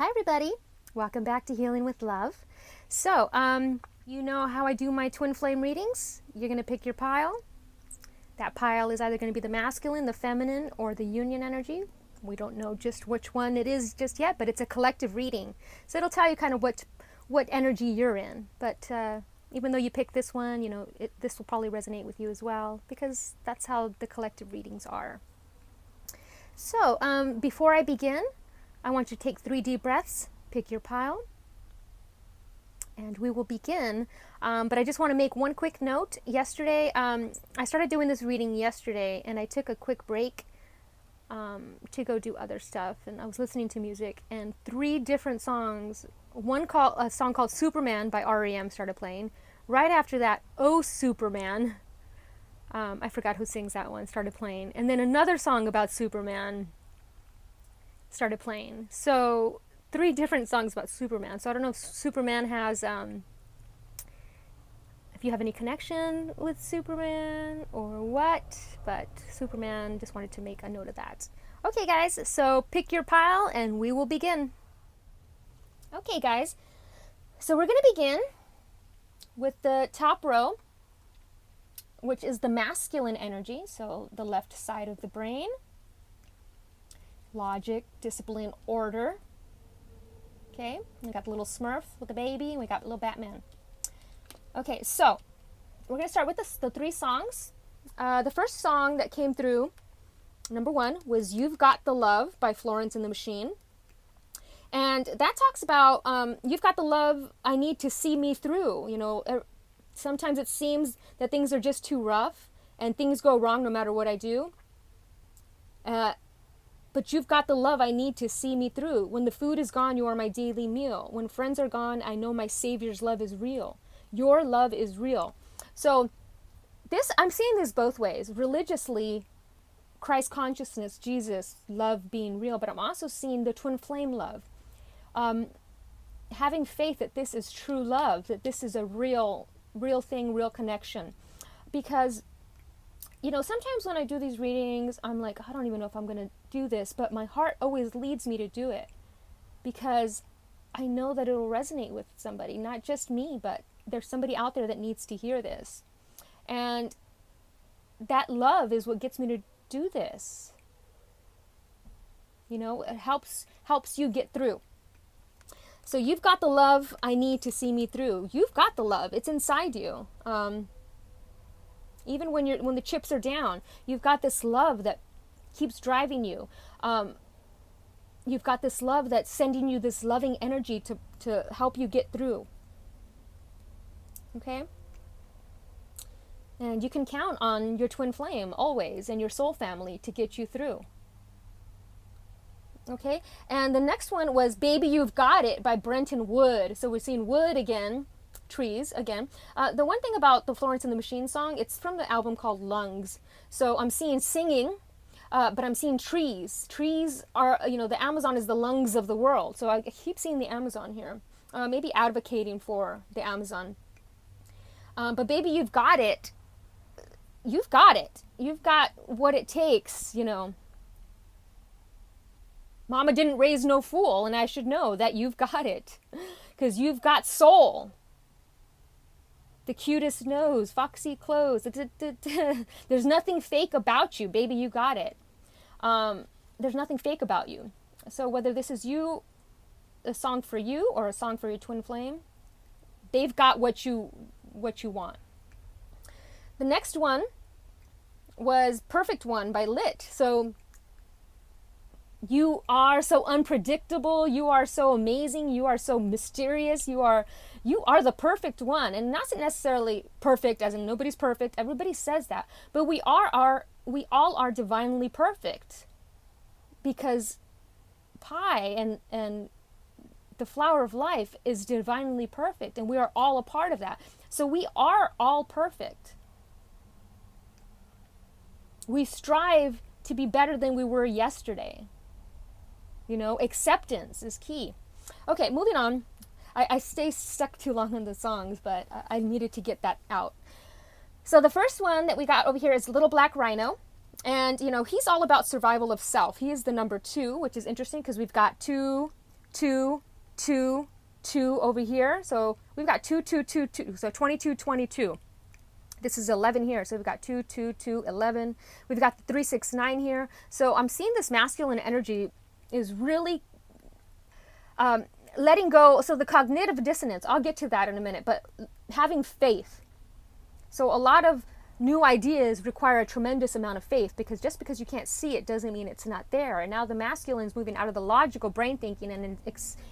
Hi everybody, welcome back to Healing with Love. So, you know how I do my twin flame readings? You're going to pick your pile. That pile is either going to be the masculine, the feminine, or the union energy. We don't know just which one it is just yet, but it's a collective reading. So it'll tell you kind of what energy you're in. But even though you pick this one, this will probably resonate with you as well, because that's how the collective readings are. So, before I begin, I want you to take 3 deep breaths, pick your pile, and we will begin. But I just want to make one quick note. Yesterday, I started doing this reading yesterday, and I took a quick break to go do other stuff, and I was listening to music, and 3 different songs. A song called Superman by REM started playing. Right after that, Oh Superman, I forgot who sings that one, started playing. And then another song about Superman started playing. So 3 different songs about Superman. So I don't know if Superman has, if you have any connection with Superman or what, but Superman, just wanted to make a note of that. Okay guys, so pick your pile and we will begin. Okay guys, so we're going to begin with the top row, which is the masculine energy, so the left side of the brain. Logic, discipline, order. Okay, we got the little Smurf with the baby, and we got the little Batman. Okay, so we're going to start with the 3 songs. The first song that came through, number 1, was You've Got the Love by Florence and the Machine. And that talks about, you've got the love I need to see me through. Sometimes it seems that things are just too rough and things go wrong no matter what I do. But you've got the love I need to see me through. When the food is gone, you are my daily meal. When friends are gone, I know my Savior's love is real. Your love is real. So I'm seeing this both ways. Religiously, Christ consciousness, Jesus, love being real. But I'm also seeing the twin flame love. Having faith that this is true love, that this is a real thing, real connection. Because sometimes when I do these readings, I'm like, I don't even know if I'm going to do this, but my heart always leads me to do it because I know that it'll resonate with somebody, not just me, but there's somebody out there that needs to hear this. And that love is what gets me to do this. It helps you get through. So you've got the love I need to see me through. You've got the love. It's inside you. Even when the chips are down, you've got this love that keeps driving you. You've got this love that's sending you this loving energy to help you get through. Okay? And you can count on your twin flame always and your soul family to get you through. Okay? And the next one was Baby You've Got It by Brenton Wood. So we're seeing wood again. Trees again. The one thing about the Florence and the Machine song, it's from the album called Lungs. So I'm seeing singing, but I'm seeing trees. Trees are, the Amazon is the lungs of the world. So I keep seeing the Amazon here. Maybe advocating for the Amazon. But baby, you've got it. You've got it. You've got what it takes, Mama didn't raise no fool, and I should know that you've got it. Because you've got soul. The cutest nose, foxy clothes. There's nothing fake about you, baby. You got it. There's nothing fake about you. So whether this is a song for you or a song for your twin flame, they've got what you want. The next one was Perfect One by Lit. So you are so unpredictable. You are so amazing. You are so mysterious. You are the perfect one. And not necessarily perfect as in nobody's perfect. Everybody says that. But we all are divinely perfect. Because Pi and the flower of life is divinely perfect. And we are all a part of that. So we are all perfect. We strive to be better than we were yesterday. Acceptance is key. Okay, moving on. I stay stuck too long on the songs, but I needed to get that out. So the first one that we got over here is Little Black Rhino. And, he's all about survival of self. He is the number 2, which is interesting because we've got two 2, 2, 2 over here. So we've got 2, 2, 2, 2. So 22, 22. This is 11 here. So we've got 2, 2, 2, 11. We've got the 3, 6, 9 here. So I'm seeing this masculine energy is really letting go. So the cognitive dissonance, I'll get to that in a minute, but having faith. So a lot of new ideas require a tremendous amount of faith, because just because you can't see it doesn't mean it's not there. And now the masculine's moving out of the logical brain thinking and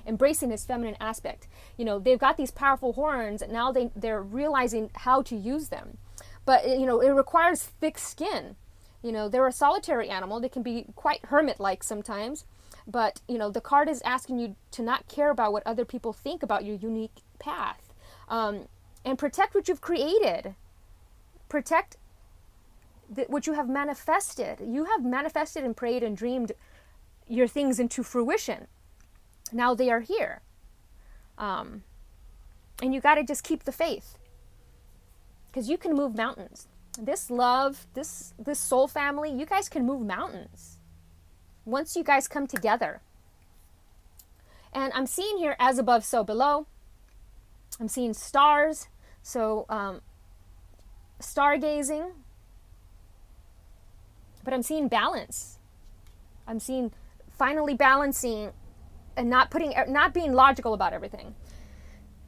embracing his feminine aspect. You know, they've got these powerful horns, and now they're realizing how to use them. But, you know, it requires thick skin. You know, they're a solitary animal. They can be quite hermit-like sometimes. But, you know, the card is asking you to not care about what other people think about your unique path. And protect what you've created. Protect what you have manifested. You have manifested and prayed and dreamed your things into fruition. Now they are here. And you got to just keep the faith. Because you can move mountains. This love, this soul family, you guys can move mountains. Once you guys come together. And I'm seeing here as above, so below. I'm seeing stars. So, stargazing, but I'm seeing balance. I'm seeing finally balancing and not being logical about everything.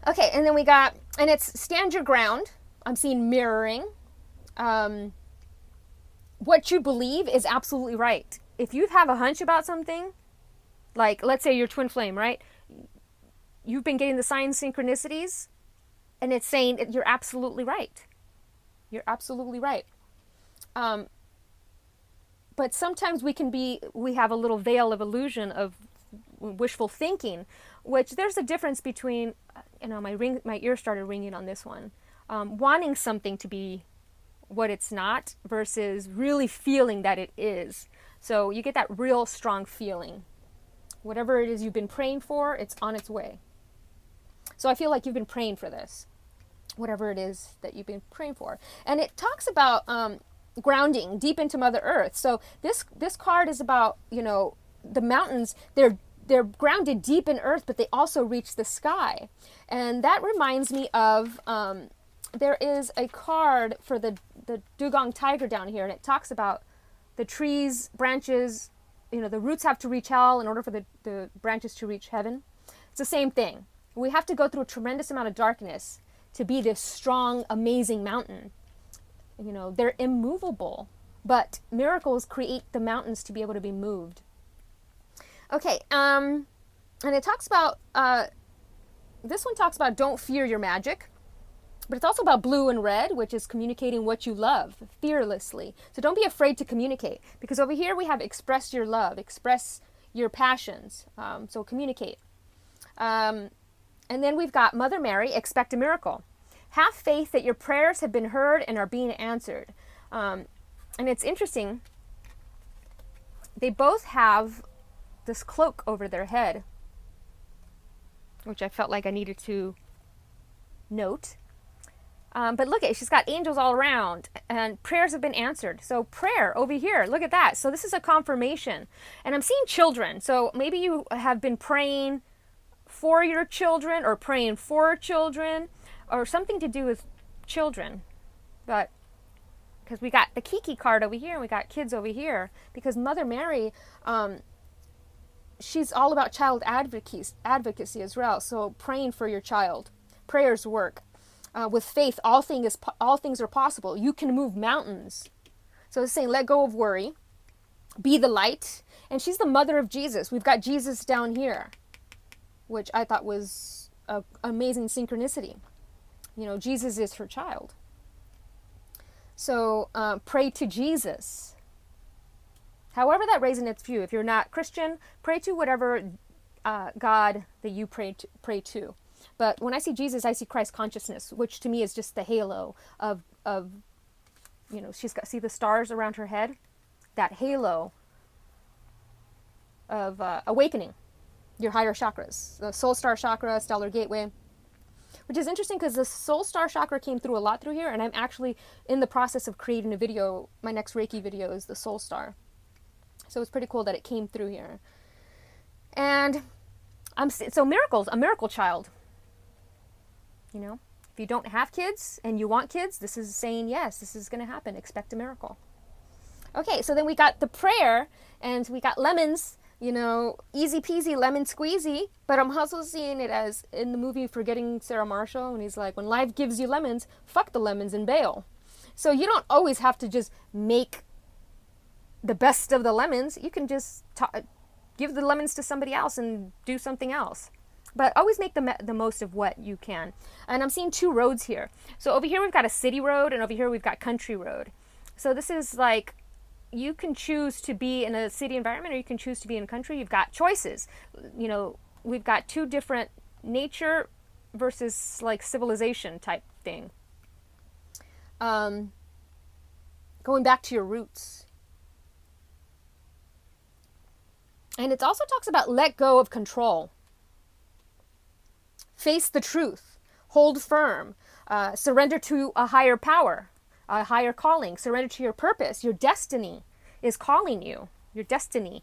Okay, and then we got, and it's stand your ground. I'm seeing mirroring. What you believe is absolutely right. If you have a hunch about something, like let's say your twin flame, right? You've been getting the sign synchronicities, and it's saying that you're absolutely right. You're absolutely right. But sometimes we have a little veil of illusion of wishful thinking, which there's a difference between, you know, my ear started ringing on this one. Wanting something to be what it's not versus really feeling that it is. So you get that real strong feeling. Whatever it is you've been praying for, it's on its way. So I feel like you've been praying for this. Whatever it is that you've been praying for. And it talks about grounding deep into Mother Earth. So this card is about, you know, the mountains, they're grounded deep in earth, but they also reach the sky. And that reminds me of, there is a card for the dugong tiger down here, and it talks about the trees, branches, you know, the roots have to reach hell in order for the branches to reach heaven. It's the same thing. We have to go through a tremendous amount of darkness to be this strong, amazing mountain. You know, they're immovable, but miracles create the mountains to be able to be moved. Okay, and it talks about, this one talks about don't fear your magic, but it's also about blue and red, which is communicating what you love fearlessly. So don't be afraid to communicate, because over here we have express your love, express your passions, so communicate. And then we've got Mother Mary, expect a miracle. Have faith that your prayers have been heard and are being answered. And it's interesting. They both have this cloak over their head, which I felt like I needed to note. But look at it, she's got angels all around, and prayers have been answered. So prayer over here, look at that. So this is a confirmation. And I'm seeing children. So maybe you have been praying for your children or praying for children or something to do with children. But because we got the Kiki card over here and we got kids over here, because Mother Mary, she's all about child advocacy as well. So praying for your child, prayers work. With faith, all things are possible. You can move mountains. So it's saying let go of worry, be the light. And she's the mother of Jesus. We've got Jesus down here, which I thought was an amazing synchronicity. You know, Jesus is her child. So pray to Jesus. However that resonates for you. If you're not Christian, pray to whatever God that you pray to. But when I see Jesus, I see Christ consciousness, which to me is just the halo of you know, she's got, see the stars around her head? That halo of awakening your higher chakras. The soul star chakra, stellar gateway. Which is interesting because the soul star chakra came through a lot through here, and I'm actually in the process of creating a video. My next Reiki video is the soul star. So it's pretty cool that it came through here. And So miracles, a miracle child. You know, if you don't have kids and you want kids, this is saying yes, this is going to happen. Expect a miracle. Okay, so then we got the prayer, and we got lemons. You know, easy peasy lemon squeezy. But I'm also seeing it as in the movie Forgetting Sarah Marshall, and he's like, when life gives you lemons, fuck the lemons and bail. So you don't always have to just make the best of the lemons. You can just give the lemons to somebody else and do something else. But always make the most of what you can. And I'm seeing two roads here. So over here we've got a city road, and over here we've got country road. So this is like, you can choose to be in a city environment, or you can choose to be in country. You've got choices. You know, we've got two different nature versus like civilization type thing. Going back to your roots. And it also talks about let go of control. Face the truth. Hold firm. Surrender to a higher power, a higher calling. Surrender to your purpose. Your destiny is calling you. Your destiny.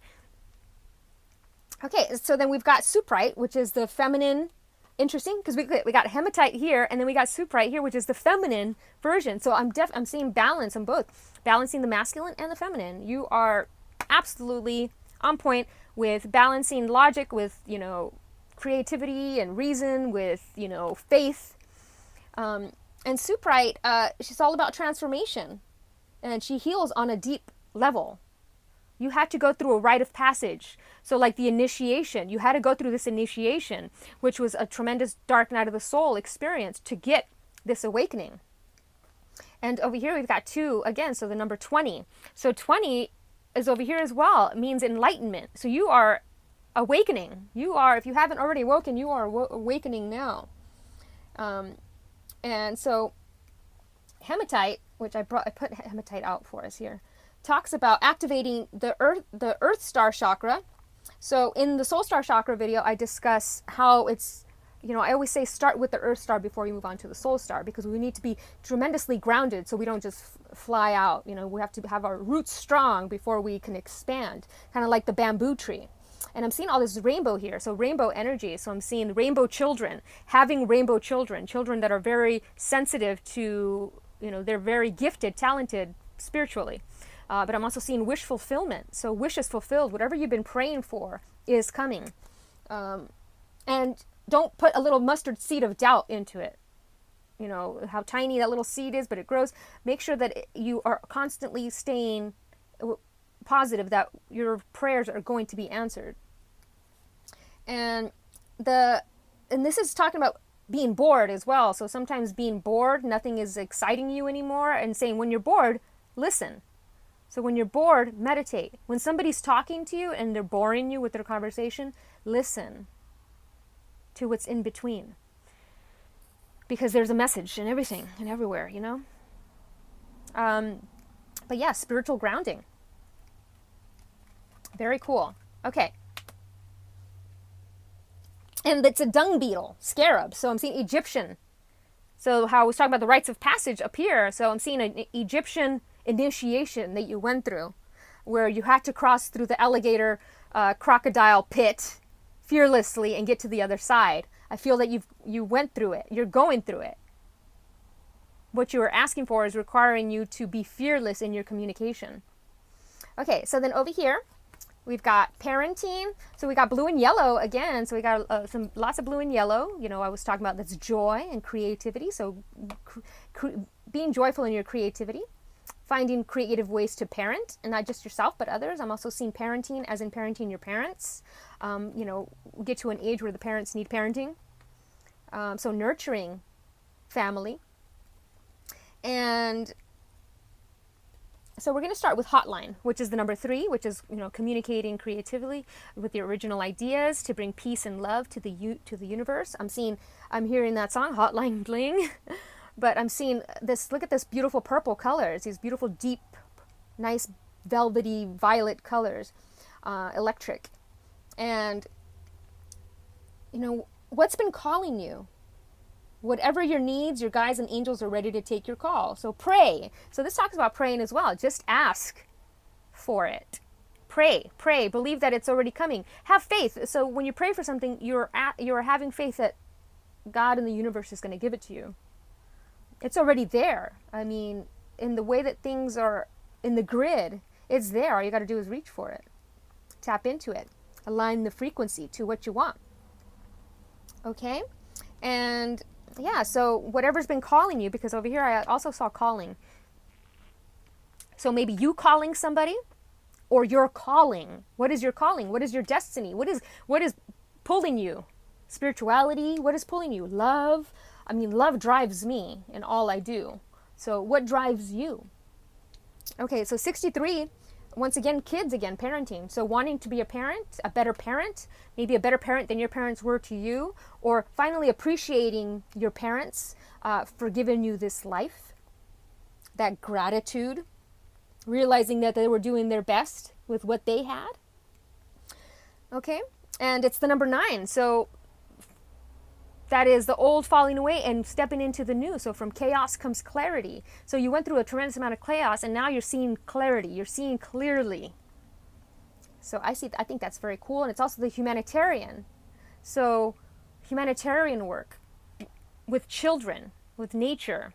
Okay, so then we've got Suprite, which is the feminine. Interesting, because we got Hematite here, and then we got Suprite here, which is the feminine version. So I'm seeing balance on both. Balancing the masculine and the feminine. You are absolutely on point with balancing logic with, you know, creativity and reason with, you know, faith. And Suprite, she's all about transformation, and she heals on a deep level. You had to go through a rite of passage. So like the initiation, you had to go through this initiation, which was a tremendous dark night of the soul experience to get this awakening. And over here we've got 2 again, so the number 20. So 20 is over here as well. It means enlightenment. So you are awakening. You are, if you haven't already awoken, you are awakening now. And so Hematite, which I put Hematite out for us here, talks about activating the earth star chakra. So in the soul star chakra video, I discuss how it's, you know, I always say start with the earth star before you move on to the soul star, because we need to be tremendously grounded so we don't just fly out. You know, we have to have our roots strong before we can expand, kind of like the bamboo tree. And I'm seeing all this rainbow here, so rainbow energy. So I'm seeing rainbow children, having rainbow children that are very sensitive to, you know, they're very gifted, talented spiritually. But I'm also seeing wish fulfillment. So wishes fulfilled. Whatever you've been praying for is coming. And don't put a little mustard seed of doubt into it. You know, how tiny that little seed is, but it grows. Make sure that you are constantly staying positive that your prayers are going to be answered. And this is talking about being bored as well. So sometimes being bored, nothing is exciting you anymore, and saying when you're bored, listen. So when you're bored, meditate. When somebody's talking to you and they're boring you with their conversation, listen to what's in between. Because there's a message in everything and everywhere, you know? But yeah, spiritual grounding. Very cool. Okay. And it's a dung beetle, scarab. So I'm seeing Egyptian. So how I was talking about the rites of passage up here. So I'm seeing an Egyptian initiation that you went through, where you had to cross through the alligator crocodile pit fearlessly and get to the other side. I feel that you went through it. You're going through it. What you are asking for is requiring you to be fearless in your communication. Okay, so then over here we've got parenting. So we got blue and yellow again. So we got lots of blue and yellow. You know, I was talking about that's joy and creativity. So being joyful in your creativity. Finding creative ways to parent, and not just yourself, but others. I'm also seeing parenting as in parenting your parents. You know, we get to an age where the parents need parenting. So nurturing family. And so we're going to start with hotline, which is the number 3, which is, you know, communicating creatively with your original ideas to bring peace and love to the universe. I'm hearing that song, Hotline Bling. But I'm seeing this, look at this beautiful purple colors, these beautiful deep, nice velvety violet colors, electric. And, you know, what's been calling you? Whatever your needs, your guides and angels are ready to take your call. So pray. So this talks about praying as well. Just ask for it. Pray. Believe that it's already coming. Have faith. So when you pray for something, you're having faith that God and the universe is going to give it to you. It's already there. I mean, in the way that things are in the grid, it's there. All you got to do is reach for it. Tap into it. Align the frequency to what you want. Okay? And yeah, so whatever's been calling you, because over here I also saw calling. So maybe you calling somebody, or your calling. What is your calling? What is your destiny? What is pulling you? Spirituality? What is pulling you? Love? I mean, love drives me in all I do. So what drives you? Okay, so 63, once again, kids again, parenting. So wanting to be a parent, a better parent, maybe a better parent than your parents were to you, or finally appreciating your parents for giving you this life, that gratitude, realizing that they were doing their best with what they had. Okay, and it's the number 9. So that is the old falling away and stepping into the new. So from chaos comes clarity. So you went through a tremendous amount of chaos, and now you're seeing clarity. You're seeing clearly. So I think that's very cool. And it's also the humanitarian. So humanitarian work with children, with nature.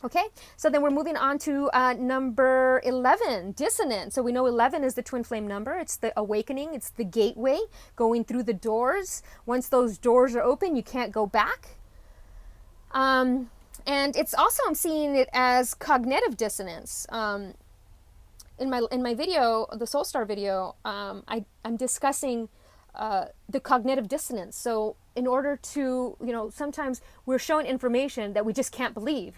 Okay, so then we're moving on to number 11, dissonance. So we know 11 is the twin flame number. It's the awakening. It's the gateway, going through the doors. Once those doors are open, you can't go back. And it's also, I'm seeing it as cognitive dissonance. In my video, the Soul Star video, I'm discussing the cognitive dissonance. So in order to, sometimes we're shown information that we just can't believe,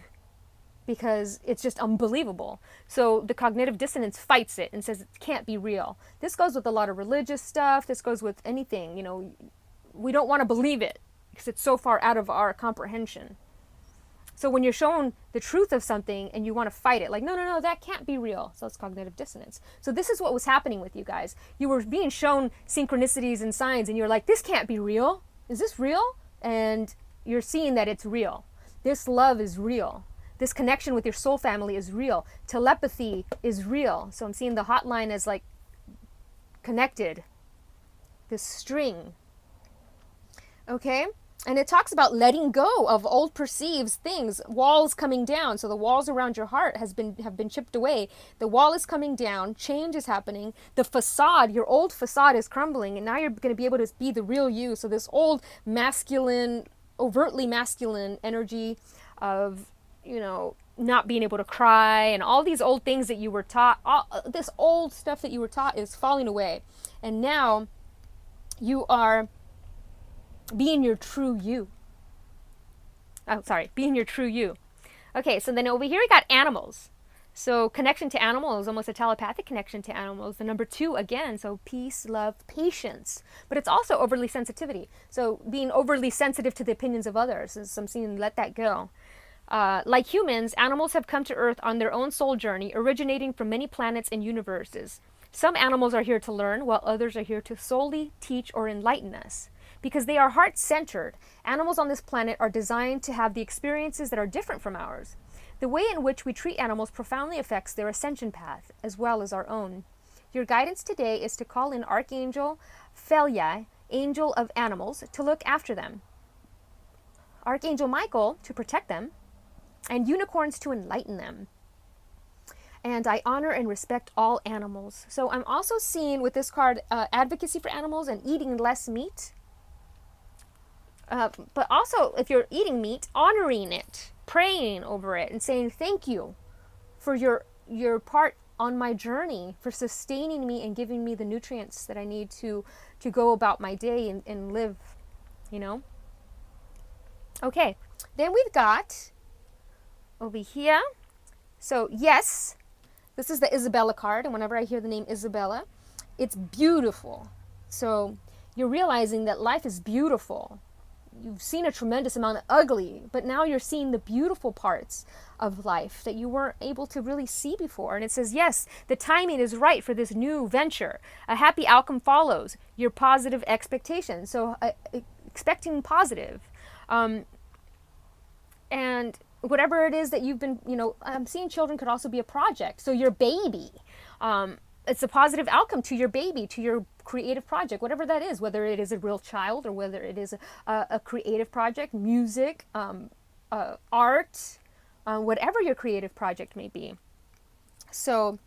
because it's just unbelievable. So the cognitive dissonance fights it and says it can't be real. This goes with a lot of religious stuff. This goes with anything. We don't want to believe it because it's so far out of our comprehension. So when you're shown the truth of something and you want to fight it, like, no, that can't be real. So it's cognitive dissonance. So this is what was happening with you guys. You were being shown synchronicities and signs, and you're like, this can't be real. Is this real? And you're seeing that it's real. This love is real. This connection with your soul family is real. Telepathy is real. So I'm seeing the hotline as like connected. This string. Okay? And it talks about letting go of old perceived things, walls coming down. So the walls around your heart have been chipped away. The wall is coming down, change is happening. The facade, your old facade is crumbling, and now you're going to be able to be the real you. So this old masculine, overtly masculine energy of not being able to cry, and all these old things that you were taught, this old stuff that you were taught is falling away. And now you are being your true you. Being your true you. Okay, so then over here we got animals. So connection to animals, almost a telepathic connection to animals. The number 2 again, so peace, love, patience. But it's also overly sensitivity. So being overly sensitive to the opinions of others. So I'm seeing let that go. Like humans, animals have come to Earth on their own soul journey, originating from many planets and universes. Some animals are here to learn, while others are here to solely teach or enlighten us. Because they are heart-centered, animals on this planet are designed to have the experiences that are different from ours. The way in which we treat animals profoundly affects their ascension path, as well as our own. Your guidance today is to call in Archangel Phalia, angel of animals, to look after them. Archangel Michael, to protect them, and unicorns to enlighten them. And I honor and respect all animals. So I'm also seeing with this card advocacy for animals and eating less meat. But also, if you're eating meat, honoring it, praying over it, and saying thank you for your part on my journey, for sustaining me and giving me the nutrients that I need to go about my day and live, Okay, then we've got over here. So yes, this is the Isabella card, and whenever I hear the name Isabella, it's beautiful. So you're realizing that life is beautiful. You've seen a tremendous amount of ugly, but now you're seeing the beautiful parts of life that you weren't able to really see before. And it says, yes, the timing is right for this new venture. A happy outcome follows your positive expectations. So expecting positive. And whatever it is that you've been, I'm seeing children could also be a project. So your baby, it's a positive outcome to your baby, to your creative project, whatever that is, whether it is a real child or whether it is a creative project, music, art, whatever your creative project may be. So,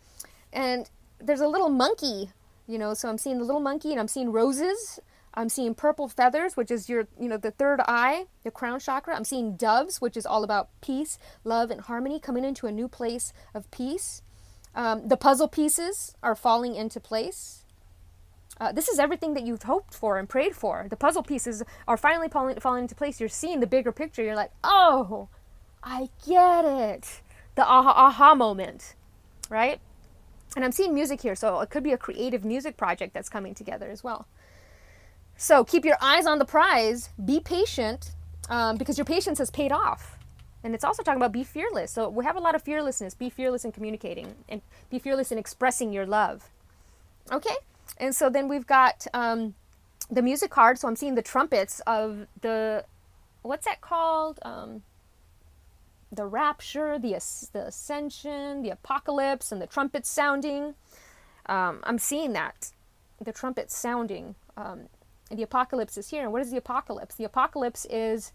and there's a little monkey, so I'm seeing the little monkey and I'm seeing roses. I'm seeing purple feathers, which is your, the third eye, the crown chakra. I'm seeing doves, which is all about peace, love, and harmony, coming into a new place of peace. The puzzle pieces are falling into place. This is everything that you've hoped for and prayed for. The puzzle pieces are finally falling into place. You're seeing the bigger picture. You're like, oh, I get it. The aha moment, right? And I'm seeing music here, so it could be a creative music project that's coming together as well. So keep your eyes on the prize. Be patient, because your patience has paid off. And it's also talking about be fearless. So we have a lot of fearlessness. Be fearless in communicating and be fearless in expressing your love. Okay? And so then we've got the music card. So I'm seeing the trumpets of what's that called? The rapture, the ascension, the apocalypse, and the trumpets sounding. I'm seeing that. The trumpets sounding. And the apocalypse is here. And what is the apocalypse? The apocalypse is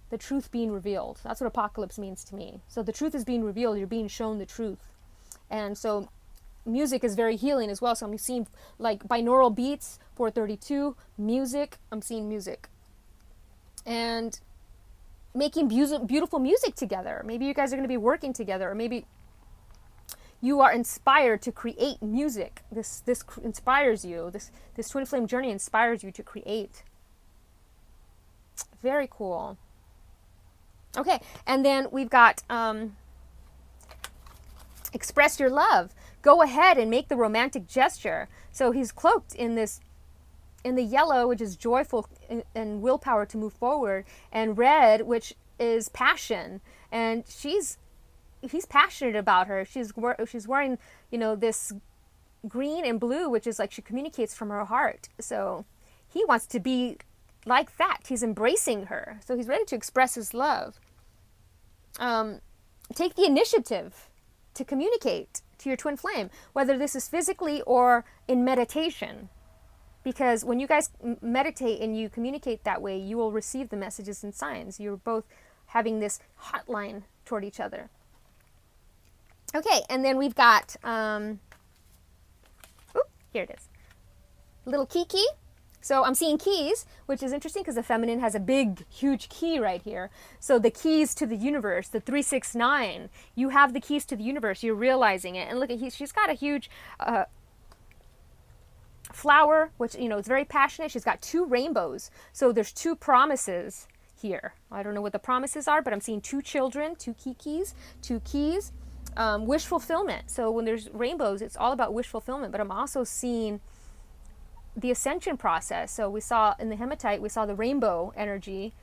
the truth being revealed. That's what apocalypse means to me. So the truth is being revealed. You're being shown the truth. And so music is very healing as well. So I'm seeing like binaural beats, 432, music. I'm seeing music. And making beautiful music together. Maybe you guys are going to be working together, or maybe you are inspired to create music. This inspires you. This twin flame journey inspires you to create. Very cool. Okay, and then we've got express your love. Go ahead and make the romantic gesture. So he's cloaked in the yellow, which is joyful and willpower to move forward, and red, which is passion. And he's passionate about her. She's wearing, this green and blue, which is like she communicates from her heart. So he wants to be like that. He's embracing her. So he's ready to express his love. Take the initiative to communicate to your twin flame, whether this is physically or in meditation. Because when you guys meditate and you communicate that way, you will receive the messages and signs. You're both having this hotline toward each other. Okay, and then we've got, here it is, little key. So I'm seeing keys, which is interesting because the feminine has a big, huge key right here. So the keys to the universe, the 369, you have the keys to the universe. You're realizing it. And look, she's got a huge flower, which, is very passionate. She's got 2 rainbows. So there's 2 promises here. I don't know what the promises are, but I'm seeing 2 children, 2 keys, 2 keys. Wish fulfillment. So when there's rainbows, it's all about wish fulfillment. But I'm also seeing the ascension process. So we saw in the hematite, we saw the rainbow energy.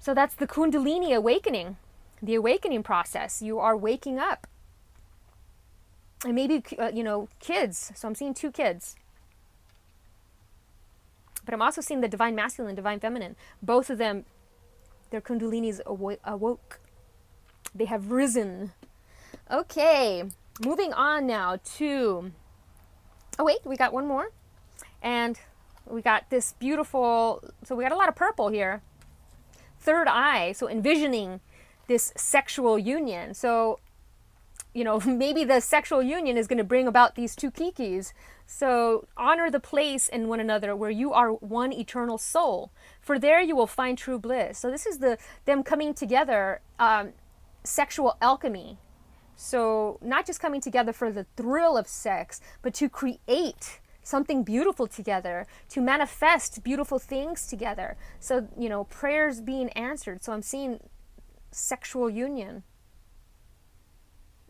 So that's the kundalini awakening, the awakening process. You are waking up. And maybe, kids. So I'm seeing 2 kids. But I'm also seeing the divine masculine, divine feminine. Both of them, their kundalinis awoke. They have risen. Okay, moving on now to, we got one more. And we got this beautiful, so we got a lot of purple here. Third eye, so envisioning this sexual union. So, maybe the sexual union is going to bring about these 2 kikis. So honor the place in one another where you are one eternal soul. For there you will find true bliss. So this is them coming together, sexual alchemy. So not just coming together for the thrill of sex, but to create something beautiful together, to manifest beautiful things together. So, prayers being answered. So I'm seeing sexual union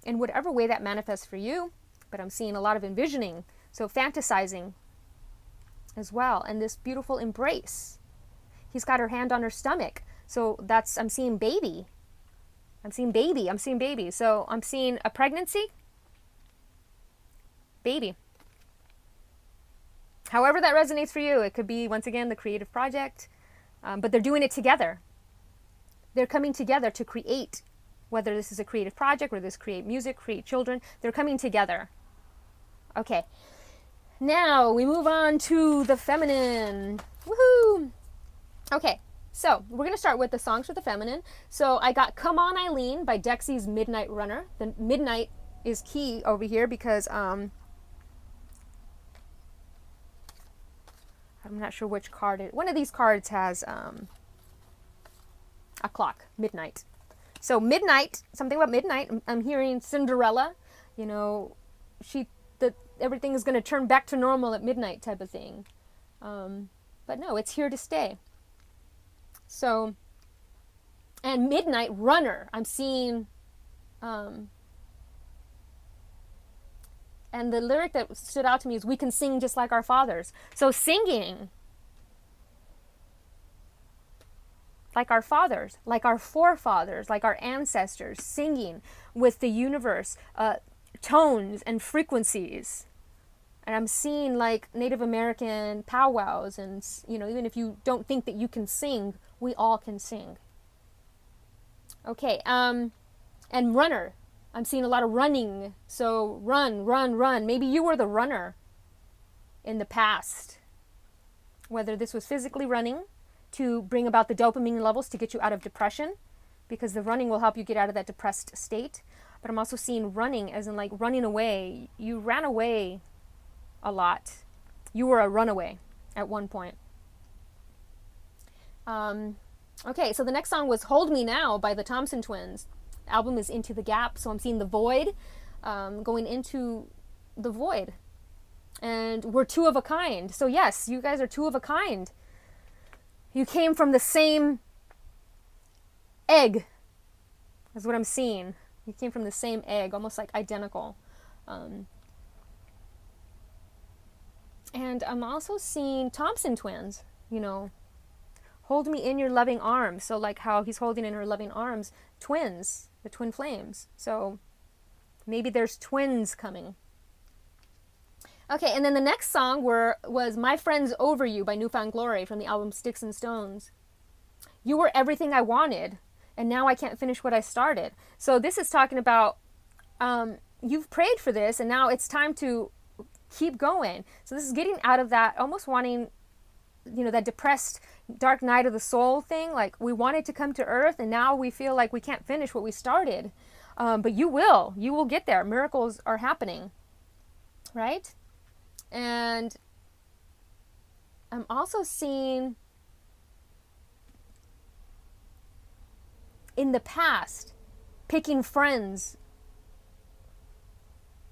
in whatever way that manifests for you, but I'm seeing a lot of envisioning. So fantasizing as well. And this beautiful embrace. He's got her hand on her stomach. So I'm seeing baby. I'm seeing baby. So I'm seeing a pregnancy, baby. However that resonates for you. It could be, once again, the creative project. But they're doing it together. They're coming together to create, whether this is a creative project, whether this create music, create children. They're coming together. Okay, now we move on to the feminine. Woohoo! Okay, so we're going to start with the songs for the feminine. So I got Come On Eileen by Dexy's Midnight Runner. The midnight is key over here because I'm not sure which card it. One of these cards has a clock, midnight. So midnight, something about midnight. I'm hearing Cinderella, you know, everything is going to turn back to normal at midnight type of thing. But no, it's here to stay. So, and Midnight Runner, I'm seeing, and the lyric that stood out to me is, we can sing just like our fathers. So singing like our fathers, like our forefathers, like our ancestors, singing with the universe, tones and frequencies. And I'm seeing like Native American powwows, and you know, even if you don't think that you can sing, we all can sing. Okay, and runner. I'm seeing a lot of running. So run, run, run. Maybe you were the runner in the past. Whether this was physically running to bring about the dopamine levels to get you out of depression, because the running will help you get out of that depressed state. But I'm also seeing running as in like running away. You ran away a lot. You were a runaway at one point. Okay, so the next song was Hold Me Now by the Thompson Twins. The album is Into the Gap, so I'm seeing the void, going into the void. And we're two of a kind. So yes, you guys are two of a kind. You came from the same egg. That's what I'm seeing. You came from the same egg, almost like identical. And I'm also seeing Thompson Twins, you know, hold me in your loving arms. So like how he's holding in her loving arms twins, the twin flames. So maybe there's twins coming. Okay, and then the next song was My Friend's Over You by Newfound Glory from the album Sticks and Stones. You were everything I wanted, and now I can't finish what I started. So this is talking about you've prayed for this, and now it's time to keep going. So this is getting out of that, almost wanting, you know, that depressed dark night of the soul thing. Like we wanted to come to earth, and now we feel like we can't finish what we started. But you will get there. Miracles are happening, right? And I'm also seeing in the past picking friends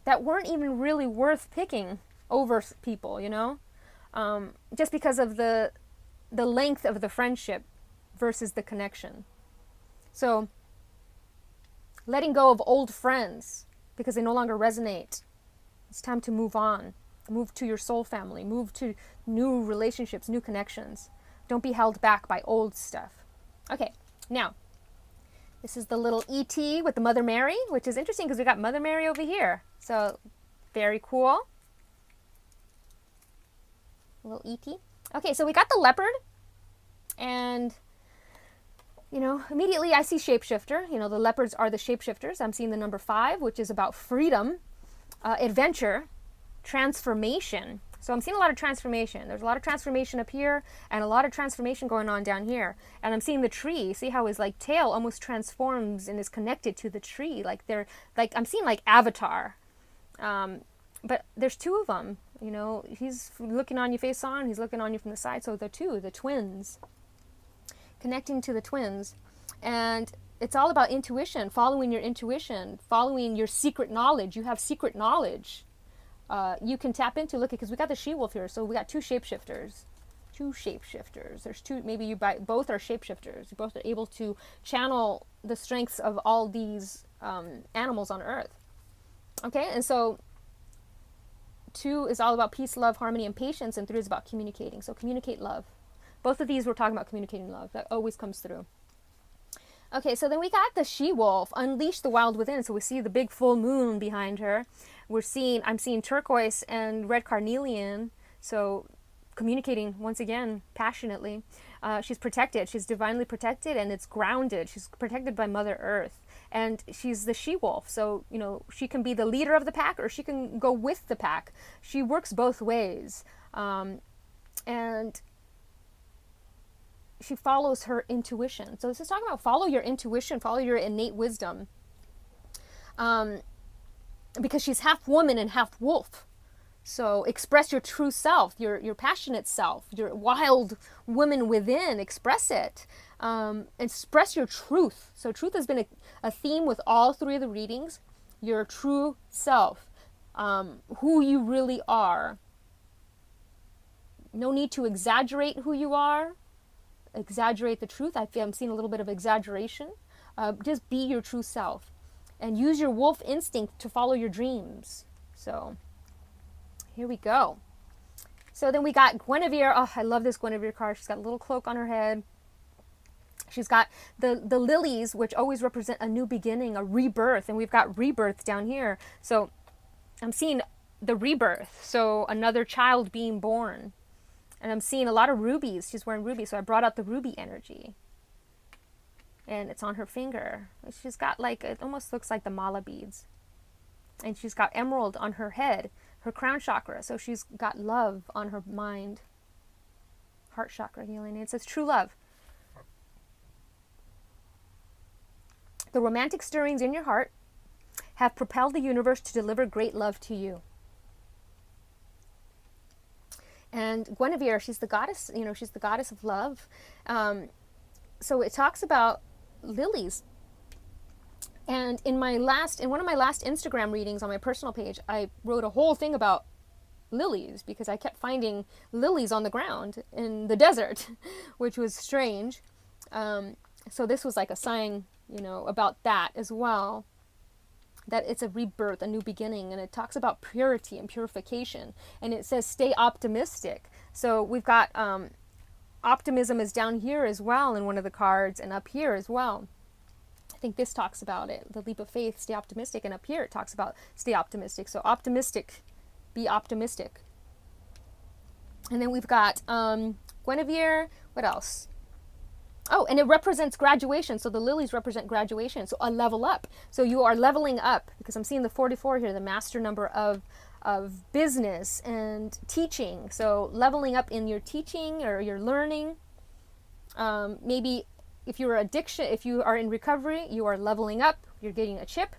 that weren't even really worth picking over people, you know, just because of the length of the friendship versus the connection. So letting go of old friends because they no longer resonate. It's time to move on. Move to your soul family. Move to new relationships, new connections. Don't be held back by old stuff. Okay, now, this is the little E.T. with the Mother Mary, which is interesting because we got Mother Mary over here. So, very cool. A little E.T. Okay, so we got the leopard. And, you know, immediately I see shapeshifter. You know, the leopards are the shapeshifters. I'm seeing the number 5, which is about freedom, adventure, transformation. So I'm seeing a lot of transformation. There's a lot of transformation up here and a lot of transformation going on down here. And I'm seeing the tree. See how his like tail almost transforms and is connected to the tree. Like they're like, I'm seeing like Avatar. But there's 2 of them. You know, he's looking on you face on, he's looking on you from the side. So the 2, the twins, connecting to the twins. And it's all about intuition, following your intuition, following your secret knowledge. You have secret knowledge. You can tap into, look, because we got the she-wolf here, so we got 2 shapeshifters. 2 shapeshifters. There's 2, maybe both are shapeshifters. You both are able to channel the strengths of all these animals on Earth. Okay, and so 2 is all about peace, love, harmony, and patience, and 3 is about communicating. So communicate love. Both of these we're talking about communicating love. That always comes through. Okay, so then we got the she-wolf, unleash the wild within. So we see the big full moon behind her. I'm seeing turquoise and red carnelian. So communicating once again passionately. She's protected. She's divinely protected, and it's grounded. She's protected by Mother Earth, and she's the she-wolf. So she can be the leader of the pack, or she can go with the pack. She works both ways, and she follows her intuition. So this is talking about follow your intuition, follow your innate wisdom, because she's half woman and half wolf. So express your true self, your passionate self, your wild woman within. Express it. Express your truth. So truth has been a theme with all three of the readings. Your true self, who you really are. No need to exaggerate who you are. Exaggerate the truth. I'm seeing a little bit of exaggeration. Just be your true self, and use your wolf instinct to follow your dreams. So here we go. So then we got Guinevere. Oh, I love this Guinevere card. She's got a little cloak on her head. She's got the lilies, which always represent a new beginning, a rebirth. And we've got rebirth down here. So I'm seeing the rebirth. So another child being born. And I'm seeing a lot of rubies. She's wearing rubies. So I brought out the ruby energy. And it's on her finger. She's got it almost looks like the mala beads. And she's got emerald on her head, her crown chakra. So she's got love on her mind. Heart chakra healing. And it says true love. The romantic stirrings in your heart have propelled the universe to deliver great love to you. And Guinevere, she's the goddess, she's the goddess of love. So it talks about lilies. And in one of my last Instagram readings on my personal page, I wrote a whole thing about lilies because I kept finding lilies on the ground in the desert, which was strange. So this was like a sign, about that as well, that it's a rebirth, a new beginning. And it talks about purity and purification. And it says stay optimistic. So we've got optimism is down here as well in one of the cards, and up here as well. I think this talks about it. The leap of faith, stay optimistic. And up here it talks about stay optimistic. So optimistic, be optimistic. And then we've got Guinevere. What else? Oh, and it represents graduation. So the lilies represent graduation. So a level up. So you are leveling up, because I'm seeing the 44 here, the master number of business and teaching. So leveling up in your teaching or your learning. Maybe if you are in recovery, you are leveling up. You're getting a chip.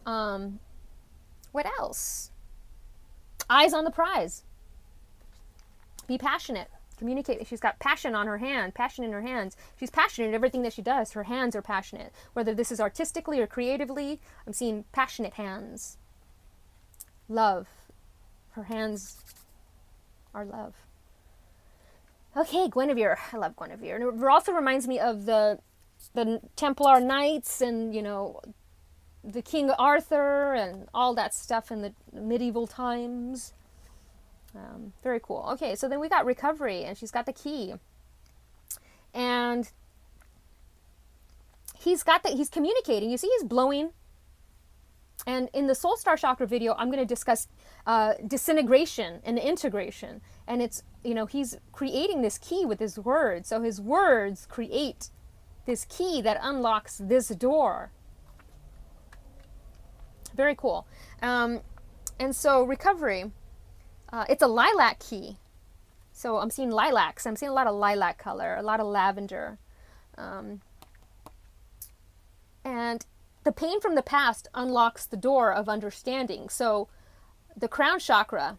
What else? Eyes on the prize. Be passionate. Communicate. She's got passion on her hand, passion in her hands. She's passionate in everything that she does. Her hands are passionate. Whether this is artistically or creatively, I'm seeing passionate hands. Love. Her hands are love. Okay, Guinevere. I love Guinevere. And it also reminds me of the Templar Knights and, the King Arthur and all that stuff in the medieval times. Very cool. Okay, so then we got recovery, and she's got the key. And he's communicating. You see he's blowing. And in the Soul Star Chakra video, I'm going to discuss disintegration and integration. And it's, he's creating this key with his words. So his words create this key that unlocks this door. Very cool. And so recovery, it's a lilac key. So I'm seeing lilacs. I'm seeing a lot of lilac color, a lot of lavender. And the pain from the past unlocks the door of understanding. So the crown chakra,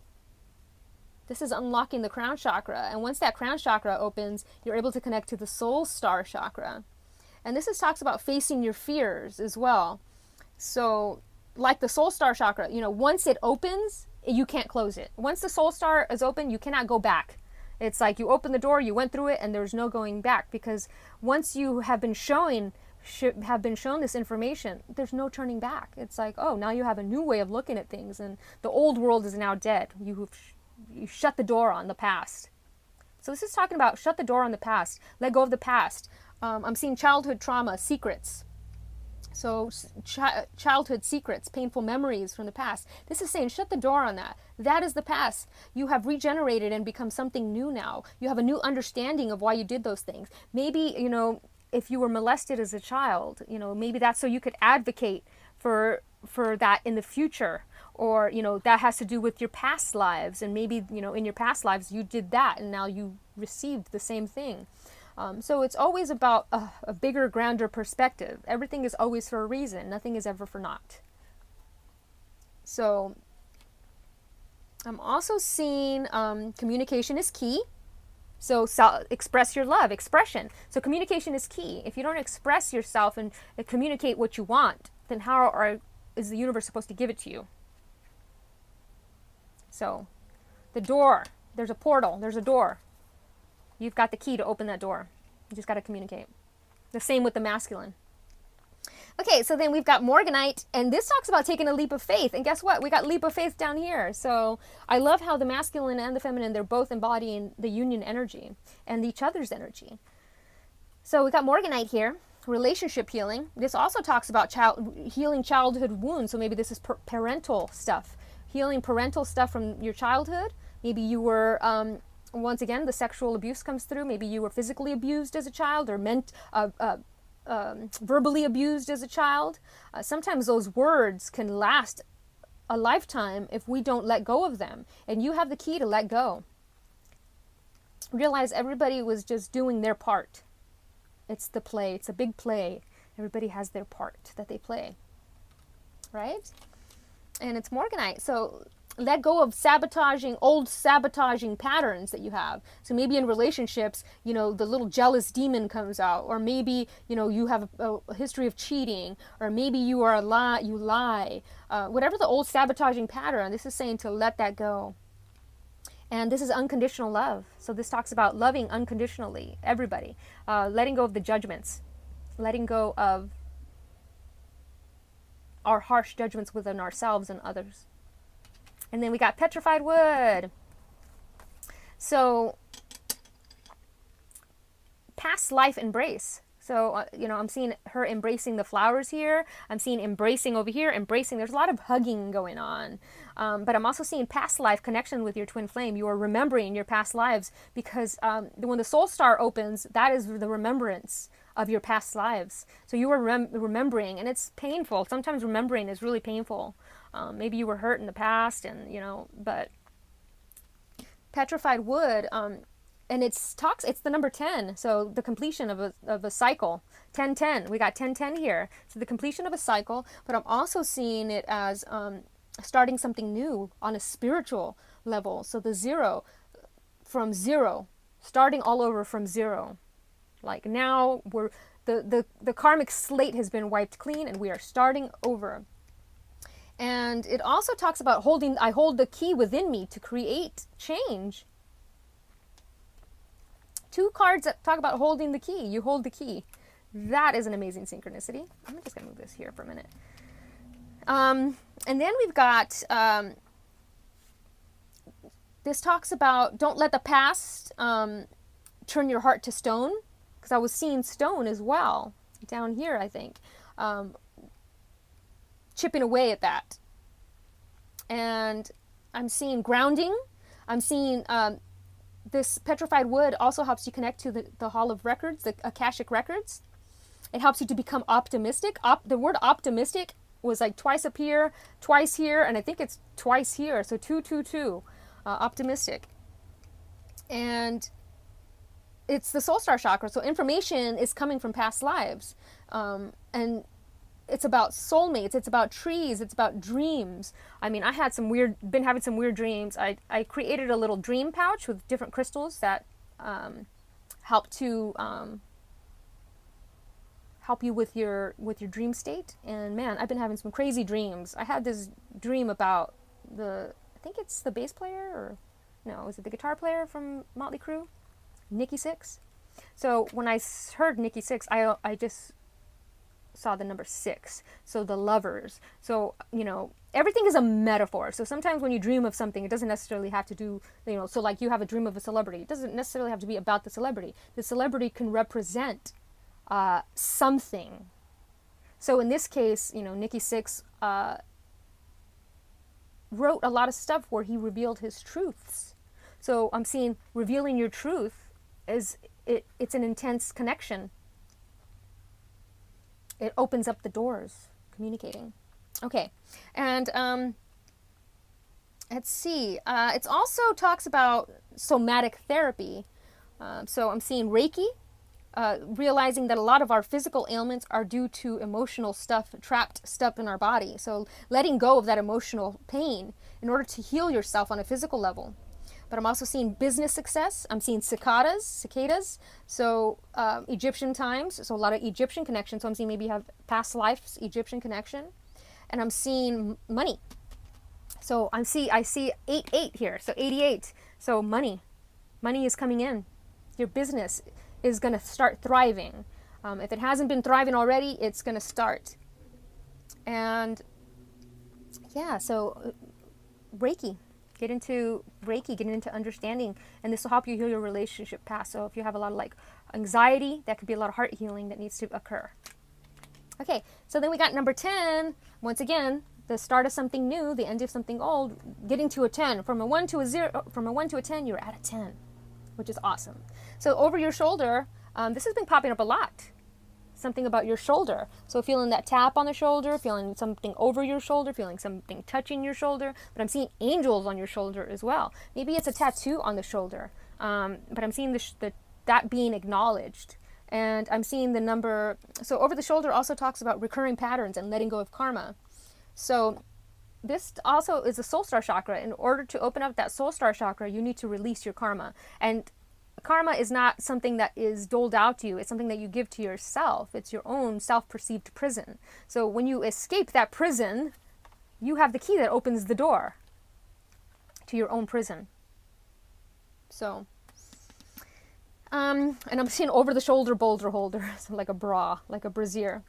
this is unlocking the crown chakra. And once that crown chakra opens, you're able to connect to the soul star chakra. And this talks about facing your fears as well. So like the soul star chakra, once it opens, you can't close it. Once the soul star is open, you cannot go back. It's like you open the door, you went through it, and there's no going back, because once you have been shown this information, there's no turning back. It's like, oh, now you have a new way of looking at things, and the old world is now dead. You shut the door on the past. So this is talking about shut the door on the past, let go of the past. I'm seeing childhood trauma, secrets. So childhood secrets, painful memories from the past. This is saying shut the door on that. That is the past. You have regenerated and become something new now. You have a new understanding of why you did those things. Maybe, if you were molested as a child, maybe that's so you could advocate for that in the future. Or, that has to do with your past lives. And maybe, in your past lives you did that and now you received the same thing. So it's always about a bigger, grander perspective. Everything is always for a reason. Nothing is ever for naught. So I'm also seeing communication is key. So express your love, expression. So communication is key. If you don't express yourself and communicate what you want, then how is the universe supposed to give it to you? So the door, there's a portal, there's a door. You've got the key to open that door. You just got to communicate. The same with the masculine. Okay, so then we've got Morganite, and this talks about taking a leap of faith. And guess what? We got leap of faith down here. So I love how the masculine and the feminine, they're both embodying the union energy and each other's energy. So we got Morganite here, relationship healing. This also talks about healing childhood wounds. So maybe this is parental stuff. Healing parental stuff from your childhood. Maybe you were... once again, the sexual abuse comes through. Maybe you were physically abused as a child or verbally abused as a child. Sometimes those words can last a lifetime if we don't let go of them. And you have the key to let go. Realize everybody was just doing their part. It's the play. It's a big play. Everybody has their part that they play. Right? And it's Morganite. So let go of old sabotaging patterns that you have. So maybe in relationships, the little jealous demon comes out, or maybe, you have a history of cheating, or maybe you lie. Whatever the old sabotaging pattern, this is saying to let that go. And this is unconditional love. So this talks about loving unconditionally, everybody. Letting go of the judgments, letting go of our harsh judgments within ourselves and others. And then we got petrified wood. So past life embrace. So, I'm seeing her embracing the flowers here. I'm seeing embracing over here, embracing. There's a lot of hugging going on. But I'm also seeing past life connection with your twin flame. You are remembering your past lives because when the soul star opens, that is the remembrance of your past lives. So you are remembering, and it's painful. Sometimes remembering is really painful. Maybe you were hurt in the past, and but petrified wood, and it's the number 10. So the completion of a cycle, 10-10. We got 10-10 here. So the completion of a cycle, but I'm also seeing it as starting something new on a spiritual level. So the from zero, starting all over from zero. Like now the karmic slate has been wiped clean, and we are starting over. And it also talks about I hold the key within me to create change. 2 cards that talk about holding the key. You hold the key. That is an amazing synchronicity. I'm just going to move this here for a minute. And then we've got, this talks about don't let the past turn your heart to stone. Because I was seeing stone as well. Down here, I think. Chipping away at that. And I'm seeing grounding. I'm seeing this petrified wood also helps you connect to the Hall of Records, the Akashic Records. It helps you to become optimistic. The word optimistic was like twice up here, twice here, and I think it's twice here. So 222, optimistic. And it's the soul star chakra. So information is coming from past lives. And it's about soulmates. It's about trees. It's about dreams. I mean, been having some weird dreams. I created a little dream pouch with different crystals that help to help you with your dream state. And man, I've been having some crazy dreams. I had this dream about I think it's the bass player, or no, is it the guitar player from Motley Crue? Nikki Sixx. So when I heard Nikki Sixx, I just saw the number 6. So the lovers. So, everything is a metaphor. So sometimes when you dream of something, it doesn't necessarily have to do, so like you have a dream of a celebrity. It doesn't necessarily have to be about the celebrity. The celebrity can represent something. So in this case, Nikki Sixx wrote a lot of stuff where he revealed his truths. So I'm seeing revealing your truth it's an intense connection. It opens up the doors, communicating. Okay, and let's see. It also talks about somatic therapy. So I'm seeing Reiki, realizing that a lot of our physical ailments are due to emotional stuff, trapped stuff in our body. So letting go of that emotional pain in order to heal yourself on a physical level. But I'm also seeing business success. I'm seeing cicadas. So Egyptian times, so a lot of Egyptian connection. So I'm seeing maybe you have past lives Egyptian connection. And I'm seeing money. So I see 88 here. So 88. So money is coming in. Your business is going to start thriving. If it hasn't been thriving already, it's going to start. And yeah, so Reiki. Get into Reiki, getting into understanding, and this will help you heal your relationship past. So if you have a lot of like anxiety, that could be a lot of heart healing that needs to occur. Okay, so then we got number 10. Once again, the start of something new, the end of something old, getting to a 10. From a 1 to a 0, from a 1 to a 10, you're at a 10, which is awesome. So over your shoulder, this has been popping up a lot. Something about your shoulder. So feeling that tap on the shoulder, feeling something over your shoulder, feeling something touching your shoulder. But I'm seeing angels on your shoulder as well. Maybe it's a tattoo on the shoulder. But I'm seeing that being acknowledged. And I'm seeing the number. So over the shoulder also talks about recurring patterns and letting go of karma. So this also is a soul star chakra. In order to open up that soul star chakra, you need to release your karma. And karma is not something that is doled out to you. It's something that you give to yourself. It's your own self-perceived prison. So when you escape that prison, you have the key that opens the door to your own prison. So, and I'm seeing over-the-shoulder boulder holder, so like a bra, like a brassiere,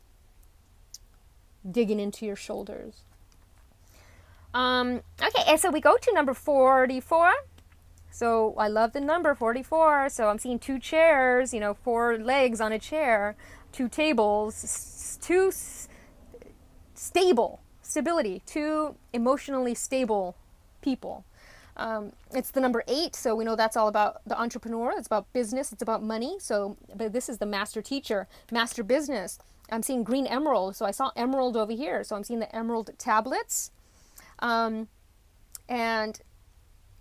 digging into your shoulders. Okay, and so we go to number 44. So I love the number 44. So I'm seeing 2 chairs, 4 legs on a chair, 2 tables, 2 stability, 2 emotionally stable people. It's the number 8, so we know that's all about the entrepreneur. It's about business. It's about money. So, but this is the master teacher, master business. I'm seeing green emerald. So I saw emerald over here. So I'm seeing the emerald tablets, and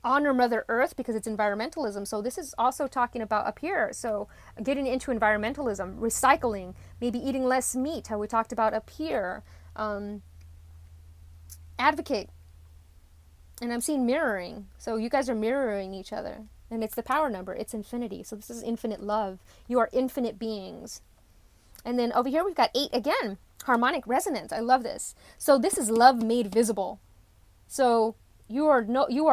honor Mother Earth because it's environmentalism. So this is also talking about up here. So getting into environmentalism, recycling, maybe eating less meat, how we talked about up here. Advocate. And I'm seeing mirroring. So you guys are mirroring each other. And it's the power number. It's infinity. So this is infinite love. You are infinite beings. And then over here we've got 8 again. Harmonic resonance. I love this. So this is love made visible. So you are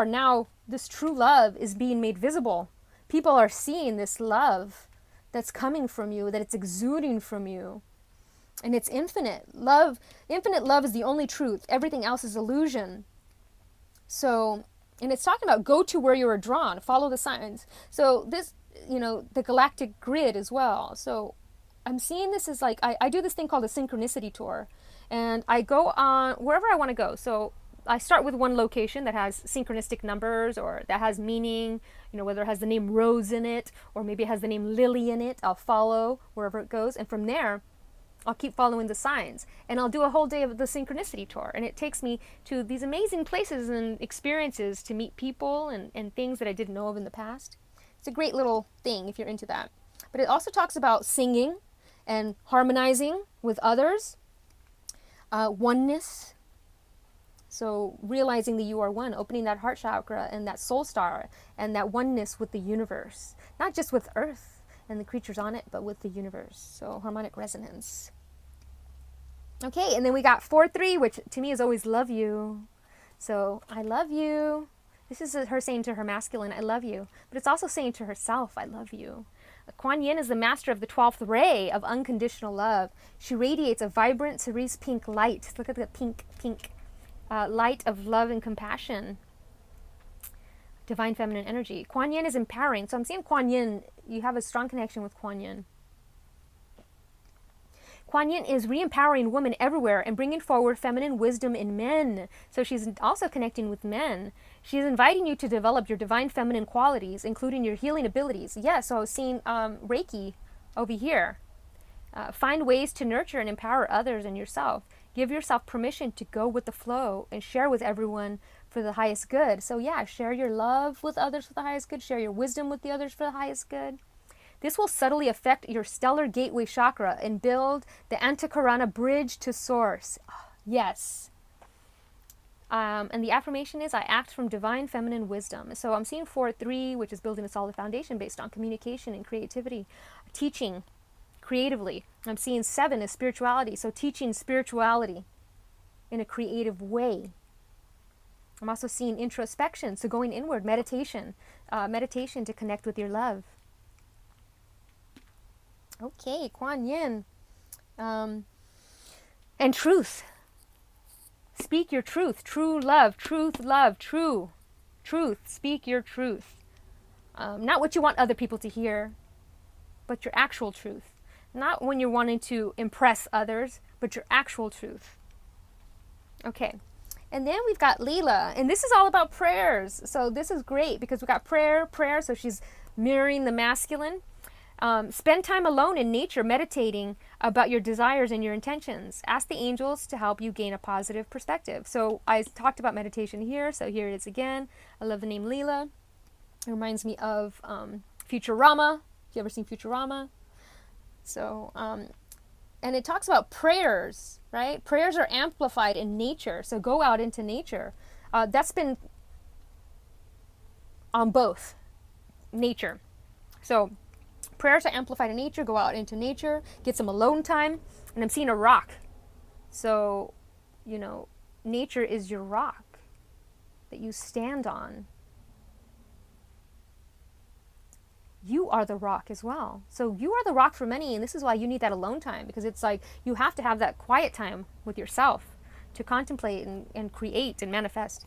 now, this true love is being made visible. People are seeing this love that's coming from you, that it's exuding from you. And it's infinite. Infinite love is the only truth. Everything else is illusion. So, and it's talking about go to where you are drawn, follow the signs. So this, the galactic grid as well. So I'm seeing this as like, I do this thing called a synchronicity tour. And I go on wherever I want to go. So I start with one location that has synchronistic numbers or that has meaning, whether it has the name Rose in it or maybe it has the name Lily in it. I'll follow wherever it goes. And from there, I'll keep following the signs. And I'll do a whole day of the synchronicity tour. And it takes me to these amazing places and experiences to meet people and things that I didn't know of in the past. It's a great little thing if you're into that. But it also talks about singing and harmonizing with others, oneness. So realizing that you are one, opening that heart chakra and that soul star and that oneness with the universe, not just with Earth and the creatures on it, but with the universe. So harmonic resonance. Okay, and then we got 4-3, which to me is always love you. So I love you. This is her saying to her masculine, I love you. But it's also saying to herself, I love you. Kuan Yin is the master of the 12th ray of unconditional love. She radiates a vibrant cerise pink light. Look at the pink light of love and compassion. Divine feminine energy. Kuan Yin is empowering. So I'm seeing Kuan Yin, you have a strong connection with Kuan Yin. Kuan Yin is re-empowering women everywhere and bringing forward feminine wisdom in men. So she's also connecting with men. She's inviting you to develop your divine feminine qualities, including your healing abilities. Yeah, so I was seeing Reiki over here. Find ways to nurture and empower others and yourself. Give yourself permission to go with the flow and share with everyone for the highest good. So yeah, share your love with others for the highest good. Share your wisdom with the others for the highest good. This will subtly affect your stellar gateway chakra and build the Antakarana bridge to source. Yes. And the affirmation is, I act from divine feminine wisdom. So I'm seeing 4-3, which is building a solid foundation based on communication and creativity, teaching creatively. I'm seeing 7 is spirituality. So teaching spirituality in a creative way. I'm also seeing introspection. So going inward, meditation. Meditation to connect with your love. Okay, Kuan Yin. And truth. Speak your truth. True love. Truth, love. True. Truth. Speak your truth. Not what you want other people to hear, but your actual truth. Not when you're wanting to impress others, but your actual truth. Okay. And then we've got Leela. And this is all about prayers. So this is great because we've got prayer. So she's mirroring the masculine. Spend time alone in nature, meditating about your desires and your intentions. Ask the angels to help you gain a positive perspective. So I talked about meditation here, so here it is again. I love the name Leela. It reminds me of Futurama. Have you ever seen Futurama? So, and it talks about prayers, right? Prayers are amplified in nature, so go out into nature. That's been on both nature. So prayers are amplified in nature. Go out into nature, get some alone time. And I'm seeing a rock. So, nature is your rock that you stand on. You are the rock as well. So you are the rock for many, and this is why you need that alone time, because it's like you have to have that quiet time with yourself to contemplate and create and manifest.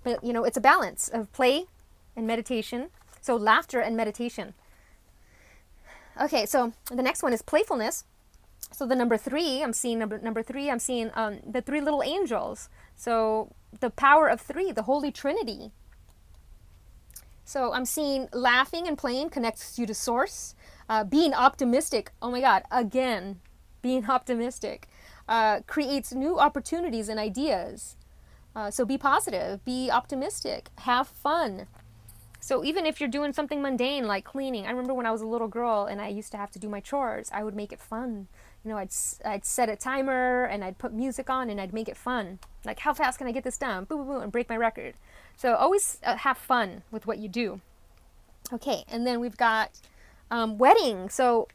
But, it's a balance of play and meditation. So laughter and meditation. Okay, so the next one is playfulness. So the number 3, I'm seeing number 3, I'm seeing the 3 little angels. So the power of 3, the Holy Trinity. So I'm seeing laughing and playing connects you to source. Being optimistic, oh my God, again, being optimistic creates new opportunities and ideas. So be positive, be optimistic, have fun. So even if you're doing something mundane like cleaning, I remember when I was a little girl and I used to have to do my chores, I would make it fun. I'd set a timer and I'd put music on and I'd make it fun. Like, how fast can I get this done? Boom, boom, boom, and break my record. So always have fun with what you do. Okay, and then we've got wedding. So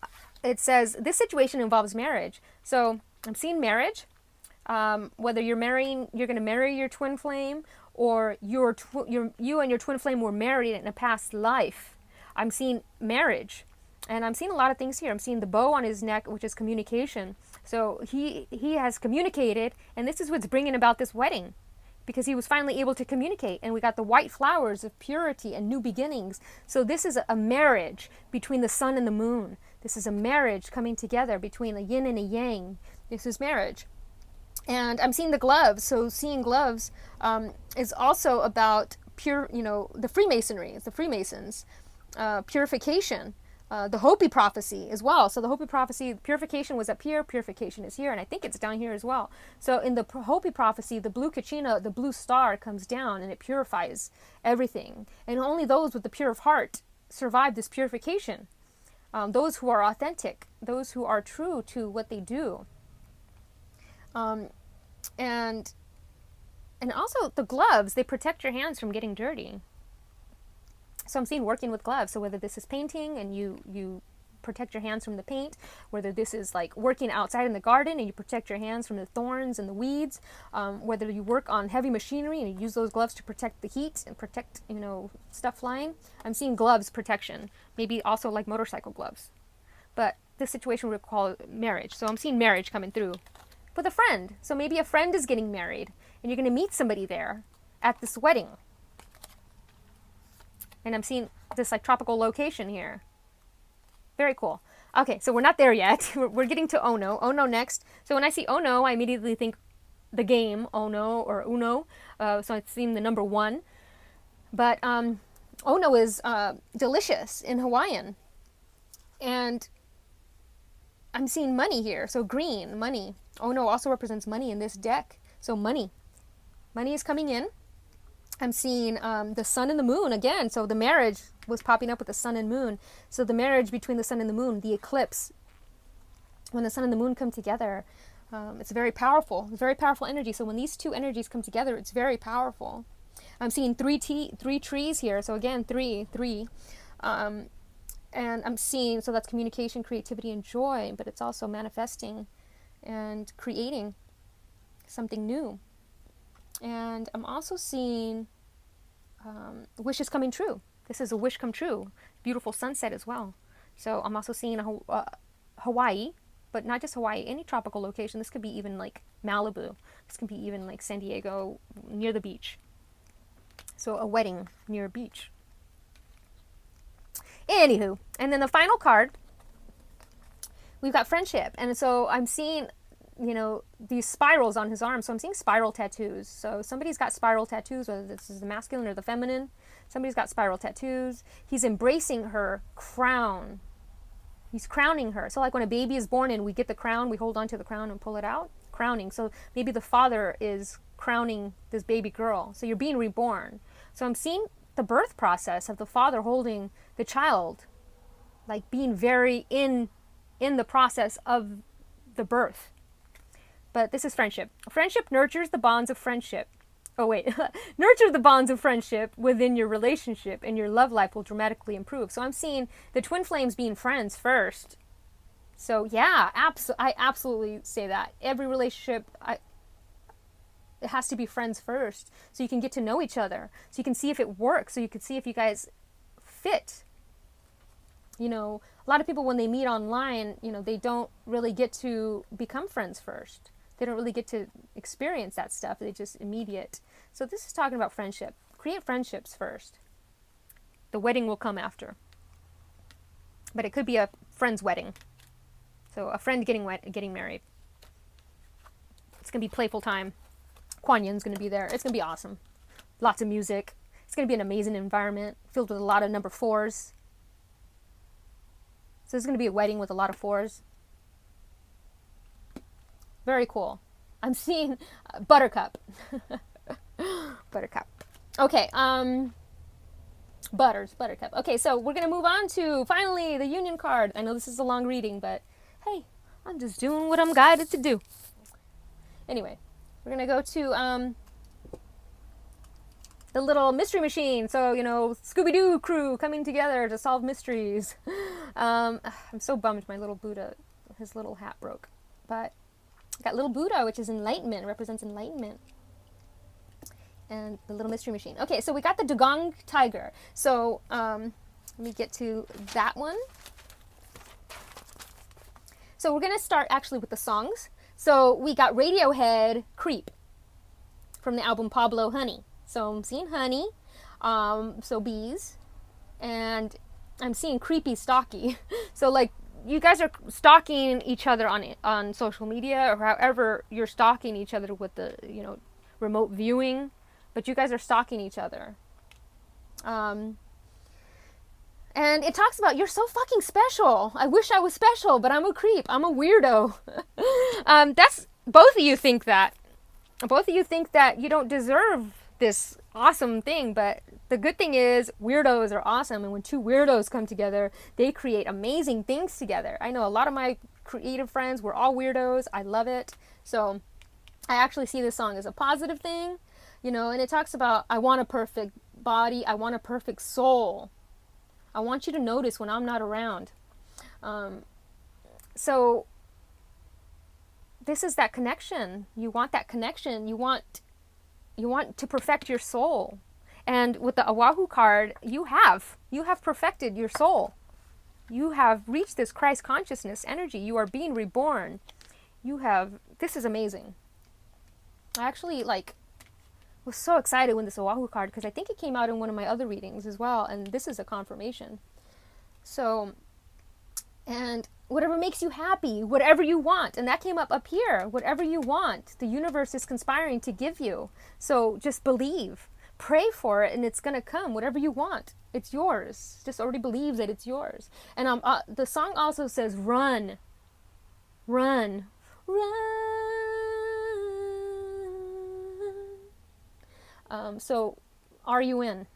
it says this situation involves marriage. So I'm seeing marriage. Whether you're going to marry your twin flame, or you and your twin flame were married in a past life. I'm seeing marriage. And I'm seeing a lot of things here. I'm seeing the bow on his neck, which is communication. So he has communicated, and this is what's bringing about this wedding, because he was finally able to communicate. And we got the white flowers of purity and new beginnings. So this is a marriage between the sun and the moon. This is a marriage coming together between a yin and a yang. This is marriage. And I'm seeing the gloves. So seeing gloves is also about the Freemasonry, the Freemasons, purification, the Hopi prophecy as well. So the Hopi prophecy, purification was up here, purification is here, and I think it's down here as well. So in the Hopi prophecy, the blue kachina, the blue star comes down and it purifies everything. And only those with the pure of heart survive this purification. Those who are authentic, those who are true to what they do. And also the gloves, they protect your hands from getting dirty. So I'm seeing working with gloves. So whether this is painting and you protect your hands from the paint, whether this is like working outside in the garden and you protect your hands from the thorns and the weeds, whether you work on heavy machinery and you use those gloves to protect the heat and protect, stuff flying. I'm seeing gloves protection, maybe also like motorcycle gloves. But this situation would call marriage. So I'm seeing marriage coming through with a friend. So maybe a friend is getting married and you're going to meet somebody there at this wedding. And I'm seeing this like tropical location here. Very cool. Okay, so we're not there yet. We're getting to Ono. Ono next. So when I see Ono, I immediately think the game Ono or Uno. So I've seen the number one. But Ono is delicious in Hawaiian. And I'm seeing money here. So green, money. Ono also represents money in this deck. So money. Money is coming in. I'm seeing the sun and the moon again. So the marriage was popping up with the sun and moon. So the marriage between the sun and the moon, the eclipse, when the sun and the moon come together, it's very powerful. It's very powerful energy. So when these two energies come together, it's very powerful. I'm seeing three trees here. So again, three. And I'm seeing, so that's communication, creativity, and joy, but it's also manifesting and creating something new. And I'm also seeing wishes coming true. This is a wish come true. Beautiful sunset as well. So I'm also seeing Hawaii, but not just Hawaii, any tropical location. This could be even like Malibu. This could be even like San Diego, near the beach. So a wedding near a beach. Anywho, and then the final card, we've got friendship. And so I'm seeing, these spirals on his arm. So I'm seeing spiral tattoos. So somebody's got spiral tattoos, whether this is the masculine or the feminine. Somebody's got spiral tattoos. He's embracing her crown. He's crowning her. So like when a baby is born and we get the crown, we hold on to the crown and pull it out. Crowning. So maybe the father is crowning this baby girl. So you're being reborn. So I'm seeing the birth process of the father holding the child, like being very in the process of the birth. But this is friendship. Friendship nurtures the bonds of friendship. Oh wait, nurture the bonds of friendship within your relationship, and your love life will dramatically improve. So I'm seeing the twin flames being friends first. So yeah, I absolutely say that. Every relationship, it has to be friends first, so you can get to know each other, so you can see if it works, so you can see if you guys fit. A lot of people when they meet online, they don't really get to become friends first. They don't really get to experience that stuff. They just immediate. So this is talking about friendship. Create friendships first. The wedding will come after. But it could be a friend's wedding. So a friend getting married. It's going to be playful time. Kuan Yin's going to be there. It's going to be awesome. Lots of music. It's going to be an amazing environment filled with a lot of number 4s. So this is going to be a wedding with a lot of 4s. Very cool. I'm seeing Buttercup. Buttercup. Okay, Buttercup. Okay, so we're going to move on to, finally, the Union card. I know this is a long reading, but hey, I'm just doing what I'm guided to do. Anyway, we're going to go to the little mystery machine. So, Scooby-Doo crew coming together to solve mysteries. I'm so bummed my little Buddha, his little hat broke. But got little Buddha, which is enlightenment, represents enlightenment. And the little mystery machine. Okay, so we got the Dugong Tiger. So let me get to that one. So we're going to start actually with the songs. So we got Radiohead, Creep, from the album Pablo Honey. So I'm seeing honey, so bees, and I'm seeing creepy stalky. So like you guys are stalking each other on social media, or however you're stalking each other with the remote viewing, but you guys are stalking each other. And it talks about, you're so fucking special. I wish I was special, but I'm a creep. I'm a weirdo. That's, both of you think that. Both of you think that you don't deserve this awesome thing, but the good thing is weirdos are awesome, and when two weirdos come together, they create amazing things together. I know a lot of my creative friends, we're all weirdos. I love it. So I actually see this song as a positive thing, and it talks about, I want a perfect body, I want a perfect soul. I want you to notice when I'm not around. So this is that connection. You want that connection. You want to perfect your soul. And with the Oahu card, you have perfected your soul. You have reached this Christ consciousness energy. You are being reborn. This is amazing. I actually was so excited when this Oahu card, because I think it came out in one of my other readings as well, and this is a confirmation. So, And whatever makes you happy, whatever you want. And that came up here. Whatever you want, the universe is conspiring to give you. So just believe. Pray for it and it's going to come. Whatever you want, it's yours. Just already believe that it's yours. And the song also says, run, run, run. So are you in?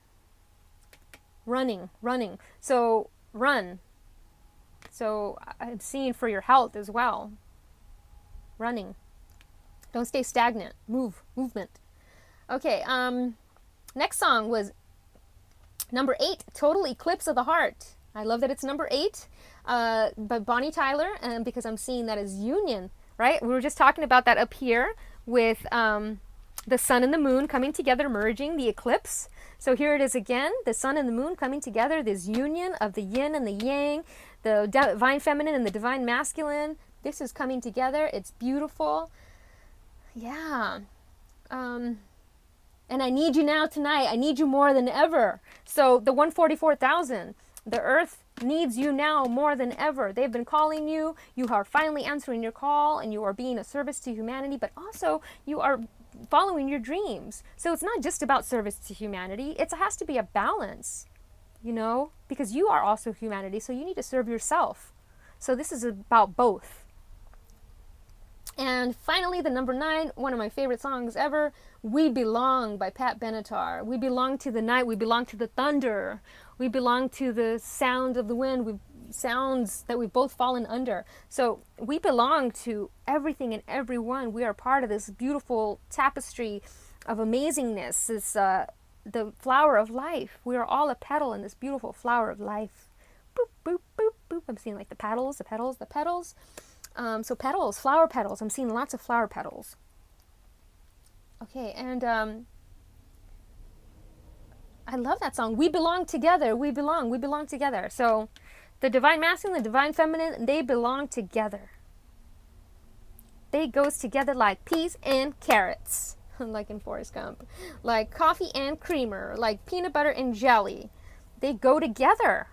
Running, running. So run. So I'm seeing for your health as well. Running. Don't stay stagnant. Movement. Okay, next song was number 8, Total Eclipse of the Heart. I love that it's number 8 by Bonnie Tyler, and because I'm seeing that as union, right? We were just talking about that up here with the sun and the moon coming together, merging, the eclipse. So here it is again, the sun and the moon coming together, this union of the yin and the yang, the divine feminine and the divine masculine. This is coming together. It's beautiful. Yeah. And I need you now tonight. I need you more than ever. So the 144,000, the earth needs you now more than ever. They've been calling you. You are finally answering your call and you are being a service to humanity, but also you are following your dreams. So it's not just about service to humanity. It has to be a balance, you know, because you are also humanity. So you need to serve yourself. So this is about both. And finally, the number 9, one of my favorite songs ever, We Belong by Pat Benatar. We belong to the night. We belong to the thunder. We belong to the sound of the wind. Sounds that we've both fallen under. So we belong to everything and everyone. We are part of this beautiful tapestry of amazingness. This the flower of life. We are all a petal in this beautiful flower of life. Boop, boop, boop, boop. I'm seeing like the petals, the petals, the petals. So petals, flower petals. I'm seeing lots of flower petals. Okay, and I love that song. We belong together. We belong together. So the divine masculine, the divine feminine, they belong together. They goes together like peas and carrots, like in Forrest Gump, like coffee and creamer, like peanut butter and jelly. They go together.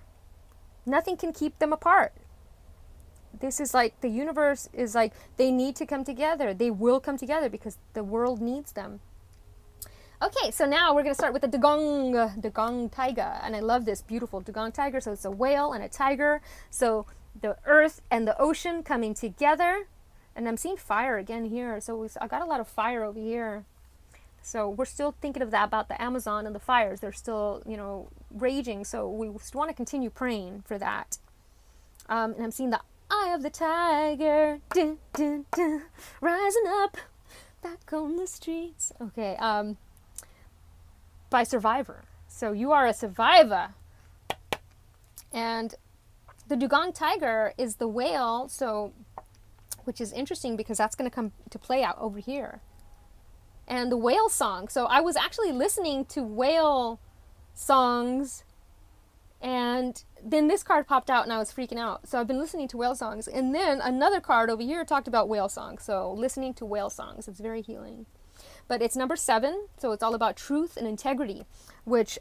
Nothing can keep them apart. This is like, the universe is like, they need to come together. They will come together because the world needs them. Okay, so now we're going to start with the dugong tiger. And I love this beautiful dugong tiger. So it's a whale and a tiger. So the earth and the ocean coming together. And I'm seeing fire again here. So I got a lot of fire over here. So we're still thinking of that, about the Amazon and the fires. They're still, you know, raging. So we want to continue praying for that. And I'm seeing the eye of the tiger, dun, dun, dun, rising up, back on the streets. Okay, by Survivor. So you are a survivor. And the dugong tiger is the whale, so, which is interesting because that's going to come to play out over here. And the whale song. So I was actually listening to whale songs, and then this card popped out and I was freaking out. So I've been listening to whale songs. And then another card over here talked about whale songs. So listening to whale songs, it's very healing. But it's number 7, so it's all about truth and integrity, which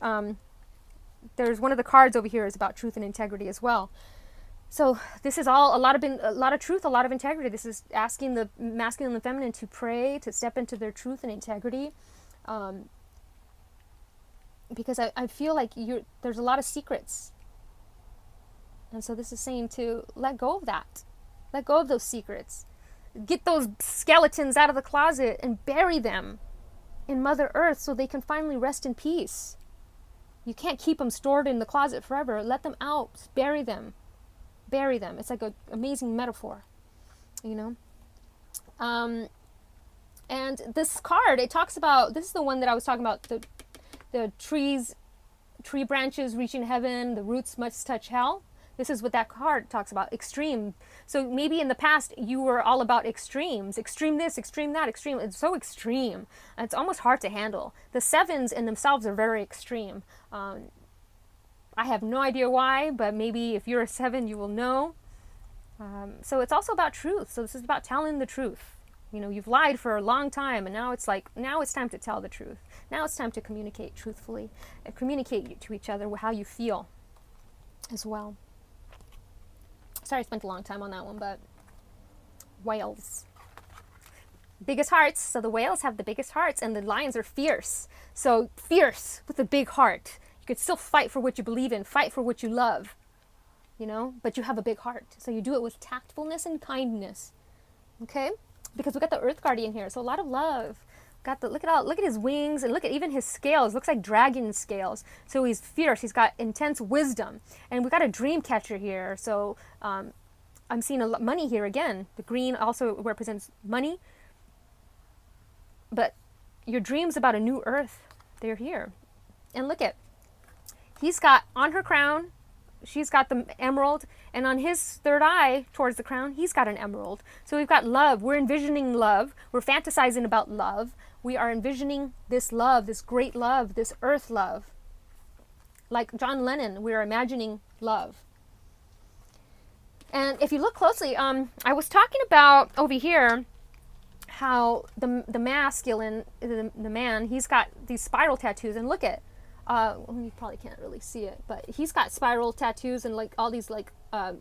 there's one of the cards over here is about truth and integrity as well. So this is all a lot of truth, a lot of integrity. This is asking the masculine and the feminine to pray, to step into their truth and integrity. Because I feel like there's a lot of secrets. And so this is saying to let go of that. Let go of those secrets. Get those skeletons out of the closet and bury them in Mother Earth so they can finally rest in peace. You can't keep them stored in the closet forever. Let them out. Bury them. Bury them. It's like an amazing metaphor, you know? And this card, it talks about, this is the one that I was talking about, the tree branches reaching heaven, the roots must touch hell. This is what that card talks about, extreme. So maybe in the past you were all about extremes. Extreme this, extreme that, extreme. It's so extreme. It's almost hard to handle. The 7s in themselves are very extreme. I have no idea why, but maybe if you're a 7, you will know. So it's also about truth. So this is about telling the truth. You know, you've lied for a long time, and now it's time to tell the truth. Now it's time to communicate truthfully and communicate to each other how you feel as well. Sorry I spent a long time on that one, but whales. Biggest hearts. So the whales have the biggest hearts, and the lions are fierce. So fierce with a big heart. You could still fight for what you believe in, fight for what you love, you know, but you have a big heart. So you do it with tactfulness and kindness. Okay? Because we got the earth guardian here. So a lot of love. Got the, look at his wings, and look at even his scales. Looks like dragon scales. So he's fierce. He's got intense wisdom. And we got a dream catcher here. So I'm seeing money here again. The green also represents money. But your dreams about a new earth, they're here. And look at, he's got on her crown, she's got the emerald, and on his third eye towards the crown, he's got an emerald. So we've got love. We're envisioning love. We're fantasizing about love. We are envisioning this love, this great love, this earth love. Like John Lennon, we are imagining love. And if you look closely, I was talking about over here how the masculine, the man, he's got these spiral tattoos, and look at, you probably can't really see it, but he's got spiral tattoos and like all these like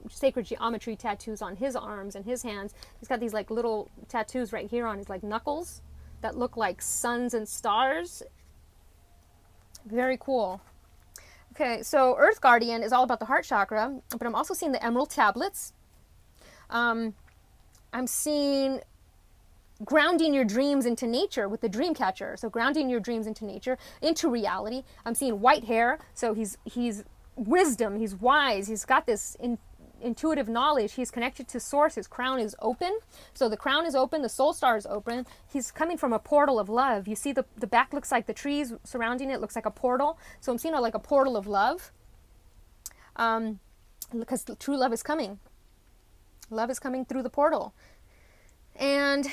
sacred geometry tattoos on his arms and his hands. He's got these like little tattoos right here on his like knuckles that look like suns and stars. Very cool. Okay, so Earth Guardian is all about the heart chakra, but I'm also seeing the emerald tablets. I'm seeing grounding your dreams into nature with the dream catcher. So grounding your dreams into nature, into reality. I'm seeing white hair. So he's wisdom, he's wise, he's got this intuitive knowledge. He's connected to source. His crown is open. So the crown is open, the soul star is open. He's coming from a portal of love. You see the back looks like the trees surrounding it, looks like a portal. So I'm seeing like a portal of love. Because true love is coming. Love is coming through the portal. And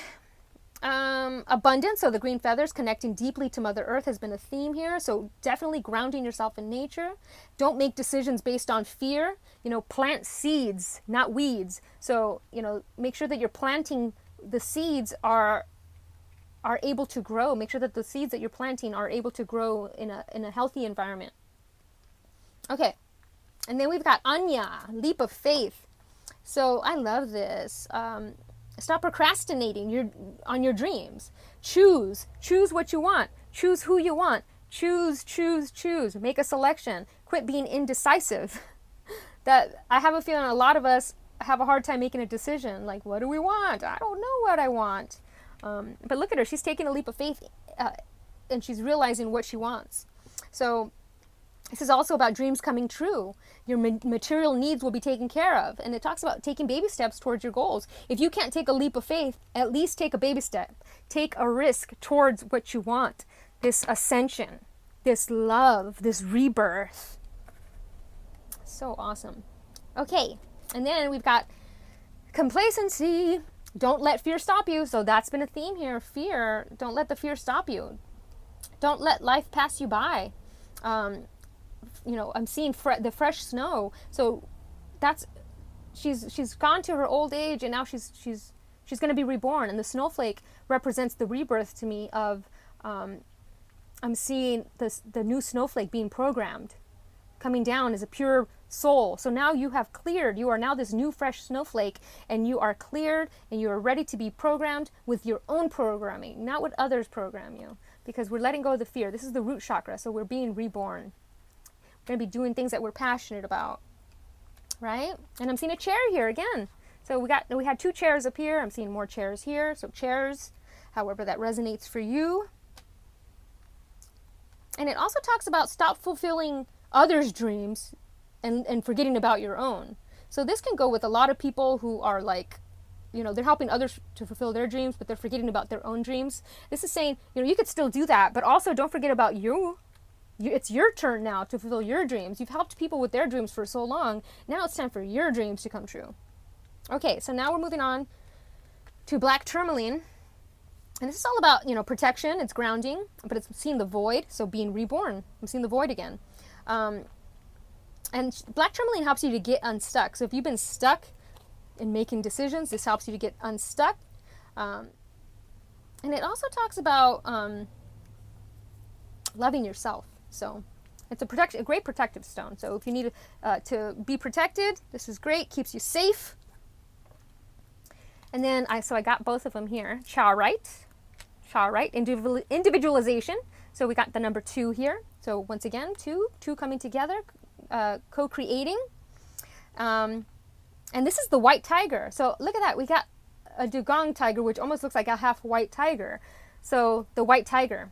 abundance, so the green feathers, connecting deeply to Mother Earth has been a theme here. So definitely grounding yourself in nature. Don't make decisions based on fear. You know, plant seeds, not weeds. So, you know, make sure that you're planting, the seeds are able to grow. Make sure that the seeds that you're planting are able to grow in a healthy environment. Okay, and then we've got Anya, leap of faith. So I love this. Stop procrastinating on your dreams. Choose what you want. Choose who you want. Choose. Make a selection. Quit being indecisive. That I have a feeling a lot of us have a hard time making a decision. Like, what do we want? I don't know what I want. But look at her. She's taking a leap of faith, and she's realizing what she wants. So this is also about dreams coming true. Your material needs will be taken care of. And it talks about taking baby steps towards your goals. If you can't take a leap of faith, at least take a baby step. Take a risk towards what you want. This ascension, this love, this rebirth. So awesome. Okay, and then we've got complacency. Don't let fear stop you. So that's been a theme here. Fear. Don't let the fear stop you. Don't let life pass you by. You know, I'm seeing the fresh snow. So that's, she's gone to her old age, and now she's going to be reborn. And the snowflake represents the rebirth to me of, I'm seeing the new snowflake being programmed, coming down as a pure soul. So now you have cleared. You are now this new fresh snowflake, and you are cleared, and you are ready to be programmed with your own programming, not what others program you. Because we're letting go of the fear. This is the root chakra, so we're being reborn. We're going to be doing things that we're passionate about, right? And I'm seeing a chair here again. So we had 2 chairs up here. I'm seeing more chairs here. So chairs, however that resonates for you. And it also talks about stop fulfilling others' dreams and forgetting about your own. So this can go with a lot of people who are like, you know, they're helping others to fulfill their dreams, but they're forgetting about their own dreams. This is saying, you know, you could still do that, but also don't forget about you. It's your turn now to fulfill your dreams. You've helped people with their dreams for so long. Now it's time for your dreams to come true. Okay, so now we're moving on to black tourmaline. And this is all about, you know, protection. It's grounding, but it's seeing the void. So being reborn. I'm seeing the void again. And black tourmaline helps you to get unstuck. So if you've been stuck in making decisions, this helps you to get unstuck. And it also talks about loving yourself. So It's a great protective stone. So if you need to be protected, this is great. Keeps you safe. And then I got both of them here. Chaurite, individualization. So we got the number 2 here. So once again, two coming together, co-creating. And this is the white tiger. So look at that. We got a dugong tiger, which almost looks like a half white tiger. So the white tiger.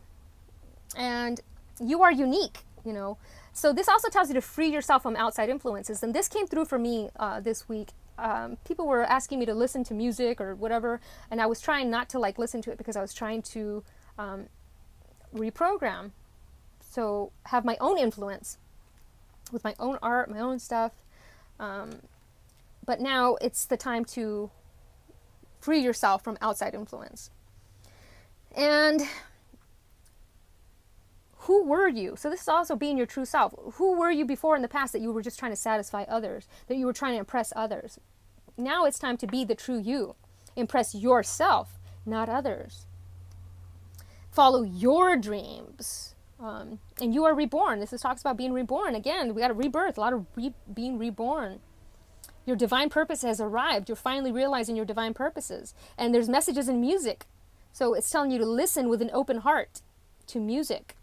And you are unique, you know. So this also tells you to free yourself from outside influences. And this came through for me this week. People were asking me to listen to music or whatever, and I was trying not to listen to it because I was trying to reprogram. So have my own influence with my own art, my own stuff. But now it's the time to free yourself from outside influence. And who were you? So this is also being your true self. Who were you before in the past that you were just trying to satisfy others, that you were trying to impress others? Now it's time to be the true you. Impress yourself, not others. Follow your dreams. And you are reborn. This talks about being reborn. Again, we got a rebirth, a lot of being reborn. Your divine purpose has arrived. You're finally realizing your divine purposes. And there's messages in music. So it's telling you to listen with an open heart to music.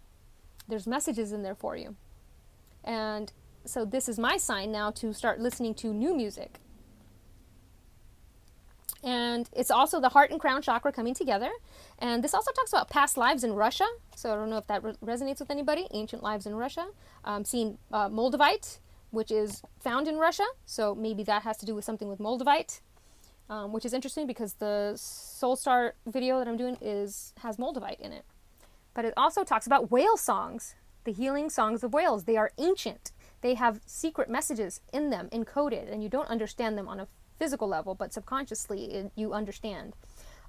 There's messages in there for you. And so this is my sign now to start listening to new music. And it's also the heart and crown chakra coming together. And this also talks about past lives in Russia. So I don't know if that resonates with anybody. Ancient lives in Russia. Seeing Moldavite, which is found in Russia. So maybe that has to do with something with Moldavite, which is interesting because the Soul Star video that I'm doing has Moldavite in it. But it also talks about whale songs, the healing songs of whales. They are ancient. They have secret messages in them, encoded, and you don't understand them on a physical level, but subconsciously you understand.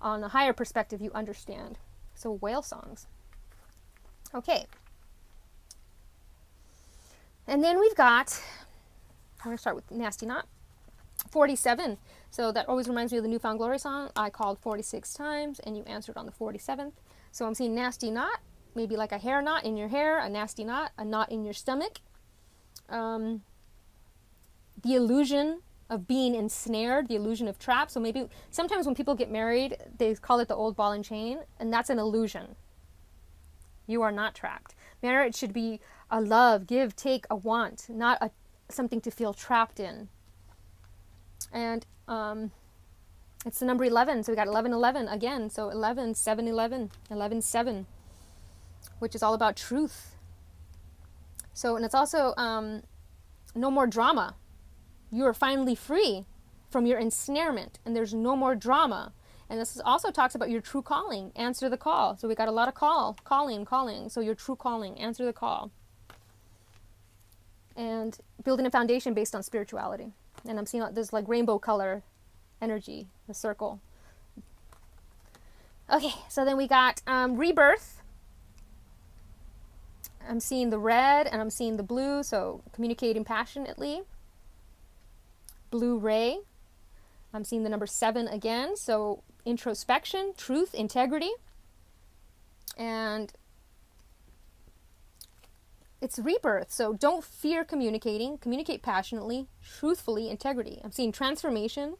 On a higher perspective, you understand. So whale songs. Okay. And then we've got, we're going to start with Nasty Knot, 47. So that always reminds me of the Newfound Glory song. I called 46 times, and you answered on the 47th. So I'm seeing nasty knot, maybe like a hair knot in your hair, a nasty knot, a knot in your stomach. The illusion of being ensnared, the illusion of trap. So maybe sometimes when people get married, they call it the old ball and chain, and that's an illusion. You are not trapped. Marriage should be a love, give, take, a want, not something to feel trapped in. And it's the number 11, so we got 1111 again. So 11, 7, 11, 11, 7, which is all about truth. So, and it's also no more drama. You are finally free from your ensnarement, and there's no more drama. And this also talks about your true calling. Answer the call. So we got a lot of calling. So your true calling, answer the call. And building a foundation based on spirituality. And I'm seeing there's like rainbow color energy, the circle. Okay, so then we got rebirth. I'm seeing the red and I'm seeing the blue, so communicating passionately. Blue ray. I'm seeing the number 7 again, so introspection, truth, integrity. And it's rebirth, so don't fear communicating. Communicate passionately, truthfully, integrity. I'm seeing transformation.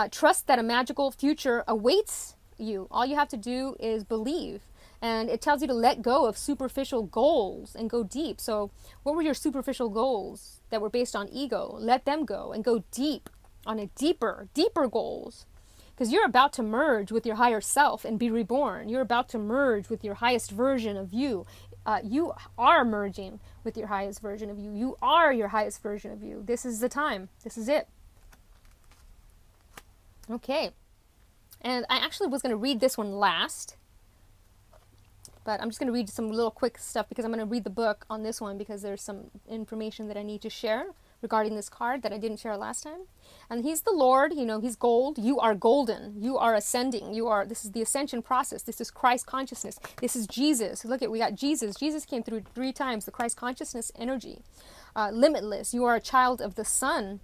Trust that a magical future awaits you. All you have to do is believe. And it tells you to let go of superficial goals and go deep. So what were your superficial goals that were based on ego? Let them go and go deep on a deeper goals. Because you're about to merge with your higher self and be reborn. You're about to merge with your highest version of you. You are merging with your highest version of you. You are your highest version of you. This is the time. This is it. Okay. And I actually was going to read this one last. But I'm just going to read some little quick stuff because I'm going to read the book on this one because there's some information that I need to share regarding this card that I didn't share last time. And he's the Lord, you know, he's gold. You are golden. You are ascending. This is the ascension process. This is Christ consciousness. This is Jesus. Look we got Jesus. Jesus came through 3 times, the Christ consciousness energy. Limitless. You are a child of the sun.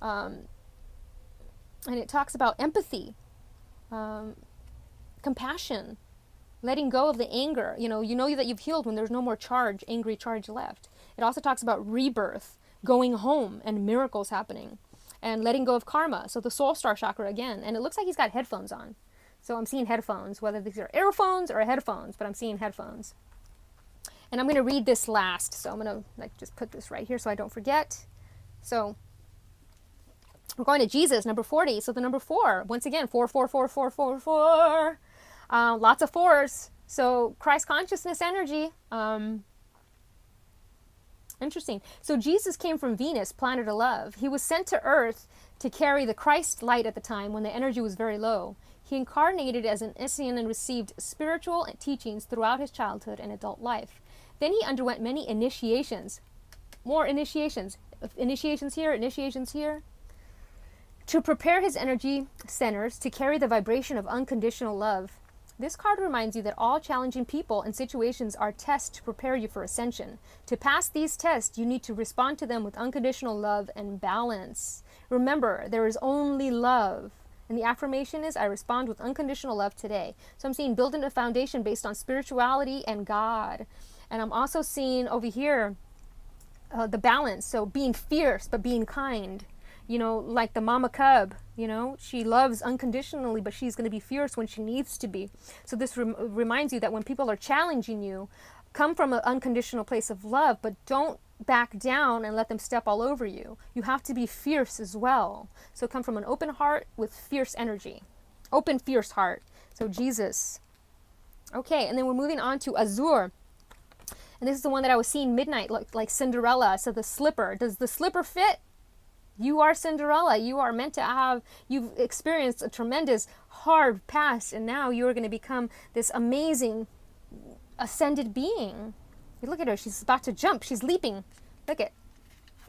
And it talks about empathy, compassion, letting go of the anger. You know that you've healed when there's no more angry charge left. It also talks about rebirth, going home, and miracles happening, and letting go of karma. So the soul star chakra again. And it looks like he's got headphones on. So I'm seeing headphones, whether these are earphones or headphones, but I'm seeing headphones. And I'm going to read this last. So I'm going to just put this right here so I don't forget. So we're going to Jesus, number 40. So the number 4, once again, 4, 4, 4, 4, 4, 4. Lots of 4s. So Christ consciousness energy. Interesting. So Jesus came from Venus, planet of love. He was sent to Earth to carry the Christ light at the time when the energy was very low. He incarnated as an Ascension and received spiritual teachings throughout his childhood and adult life. Then he underwent many initiations. More initiations. Initiations here. To prepare his energy centers to carry the vibration of unconditional love. This card reminds you that all challenging people and situations are tests to prepare you for ascension. To pass these tests, you need to respond to them with unconditional love and balance. Remember, there is only love. And the affirmation is, I respond with unconditional love today. So I'm seeing building a foundation based on spirituality and God. And I'm also seeing over here the balance. So being fierce, but being kind. Like the mama cub, she loves unconditionally, but she's going to be fierce when she needs to be. So this reminds you that when people are challenging you, come from an unconditional place of love, but don't back down and let them step all over you. You have to be fierce as well. So come from an open heart with fierce energy. Open, fierce heart. So Jesus. Okay, and then we're moving on to Azure. And this is the one that I was seeing midnight, like Cinderella. So the slipper. Does the slipper fit? You are Cinderella. You are meant to have, you've experienced a tremendous hard past, and now you're going to become this amazing ascended being. You look at her. She's about to jump. She's leaping. Look at,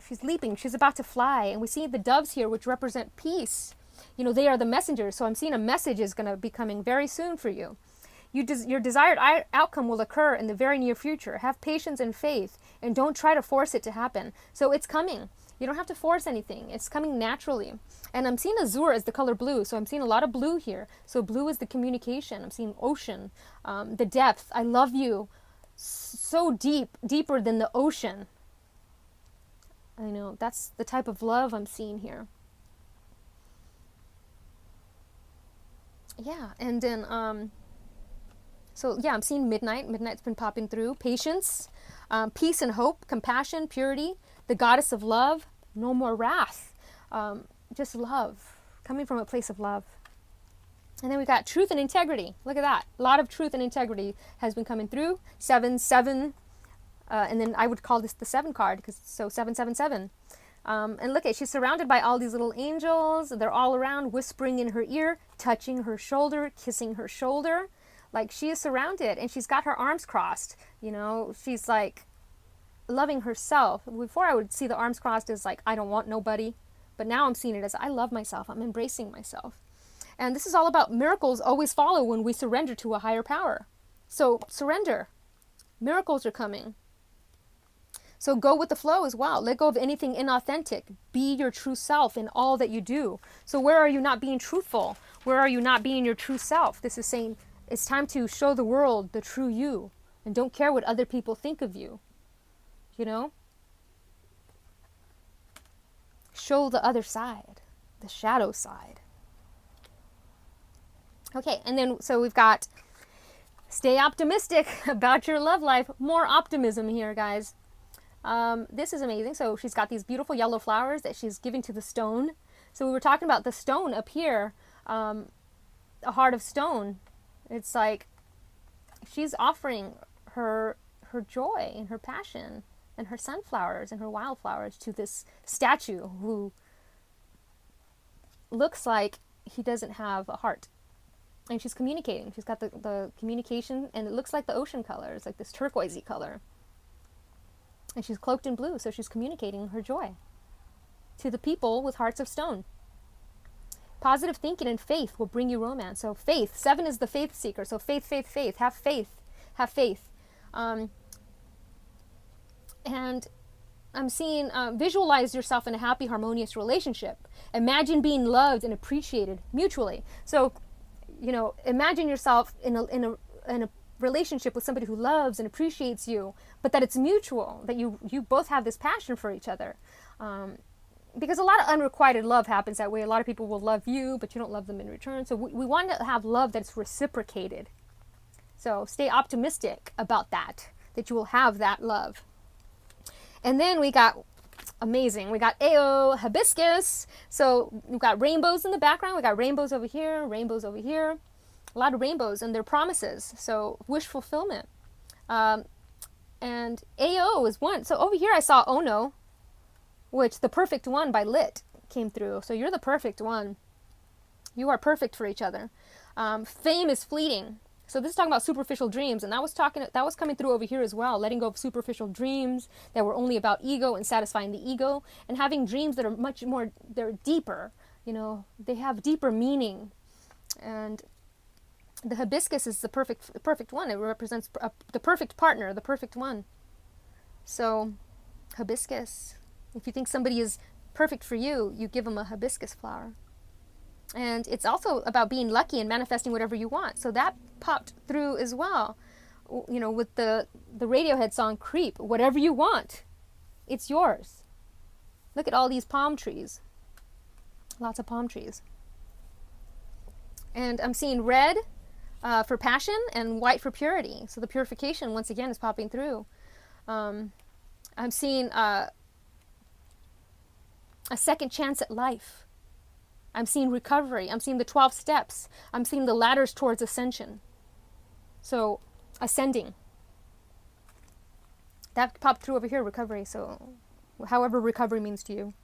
she's leaping. She's about to fly. And we see the doves here, which represent peace. They are the messengers. So I'm seeing a message is going to be coming very soon for you. Your desired outcome will occur in the very near future. Have patience and faith, and don't try to force it to happen. So it's coming. You don't have to force anything. It's coming naturally. And I'm seeing azure as the color blue. So I'm seeing a lot of blue here. So blue is the communication. I'm seeing ocean, the depth. I love you. So deep, deeper than the ocean. I know, that's the type of love I'm seeing here. Yeah, and then, I'm seeing midnight. Midnight's been popping through. Patience, peace and hope, compassion, purity, the goddess of love, no more wrath, just love, coming from a place of love. And then we got truth and integrity. Look at that. A lot of truth and integrity has been coming through. 7, 7, and then I would call this the 7 card, because so 777. And look at, she's surrounded by all these little angels. They're all around, whispering in her ear, touching her shoulder, kissing her shoulder. Like, she is surrounded, and she's got her arms crossed. She's like loving herself. Before I would see the arms crossed as like, I don't want nobody. But now I'm seeing it as I love myself. I'm embracing myself. And this is all about miracles always follow when we surrender to a higher power. So surrender. Miracles are coming. So go with the flow as well. Let go of anything inauthentic. Be your true self in all that you do. So where are you not being truthful? Where are you not being your true self? This is saying it's time to show the world the true you. And don't care what other people think of you. Show the other side. The shadow side. Okay, and then so we've got stay optimistic about your love life. More optimism here, guys. This is amazing. So she's got these beautiful yellow flowers that she's giving to the stone. So we were talking about the stone up here, a heart of stone. It's like she's offering her joy and her passion and her sunflowers and her wildflowers to this statue who looks like he doesn't have a heart. And she's communicating. She's got the communication, and it looks like the ocean color. It's like this turquoisey color. And she's cloaked in blue, so she's communicating her joy to the people with hearts of stone. Positive thinking and faith will bring you romance. So faith, 7 is the faith seeker. So faith, faith, faith. Have faith. Have faith. And I'm seeing, visualize yourself in a happy, harmonious relationship. Imagine being loved and appreciated mutually. So, imagine yourself in a relationship with somebody who loves and appreciates you, but that it's mutual, that you both have this passion for each other. Because a lot of unrequited love happens that way. A lot of people will love you, but you don't love them in return. So we want to have love that's reciprocated. So stay optimistic about that you will have that love. And then we got, amazing, we got Ao, hibiscus. So we've got rainbows in the background. We got rainbows over here, rainbows over here. A lot of rainbows, and they're promises. So wish fulfillment. And Ao is one. So over here I saw Ono, which the perfect one by Lit came through. So you're the perfect one. You are perfect for each other. Fame is fleeting. So this is talking about superficial dreams, and that was coming through over here as well. Letting go of superficial dreams that were only about ego and satisfying the ego, and having dreams that are much more, they're deeper. You know, they have deeper meaning. And the hibiscus is the perfect one. It represents the perfect partner, the perfect one. So hibiscus. If you think somebody is perfect for you, you give them a hibiscus flower. And it's also about being lucky and manifesting whatever you want. So that popped through as well. You know, with the Radiohead song Creep, whatever you want, it's yours. Look at all these palm trees. Lots of palm trees. And I'm seeing red for passion and white for purity. So the purification, once again, is popping through. I'm seeing a second chance at life. I'm seeing recovery. I'm seeing the 12 steps. I'm seeing the ladders towards ascension. So, ascending. That popped through over here, recovery. So, however recovery means to you.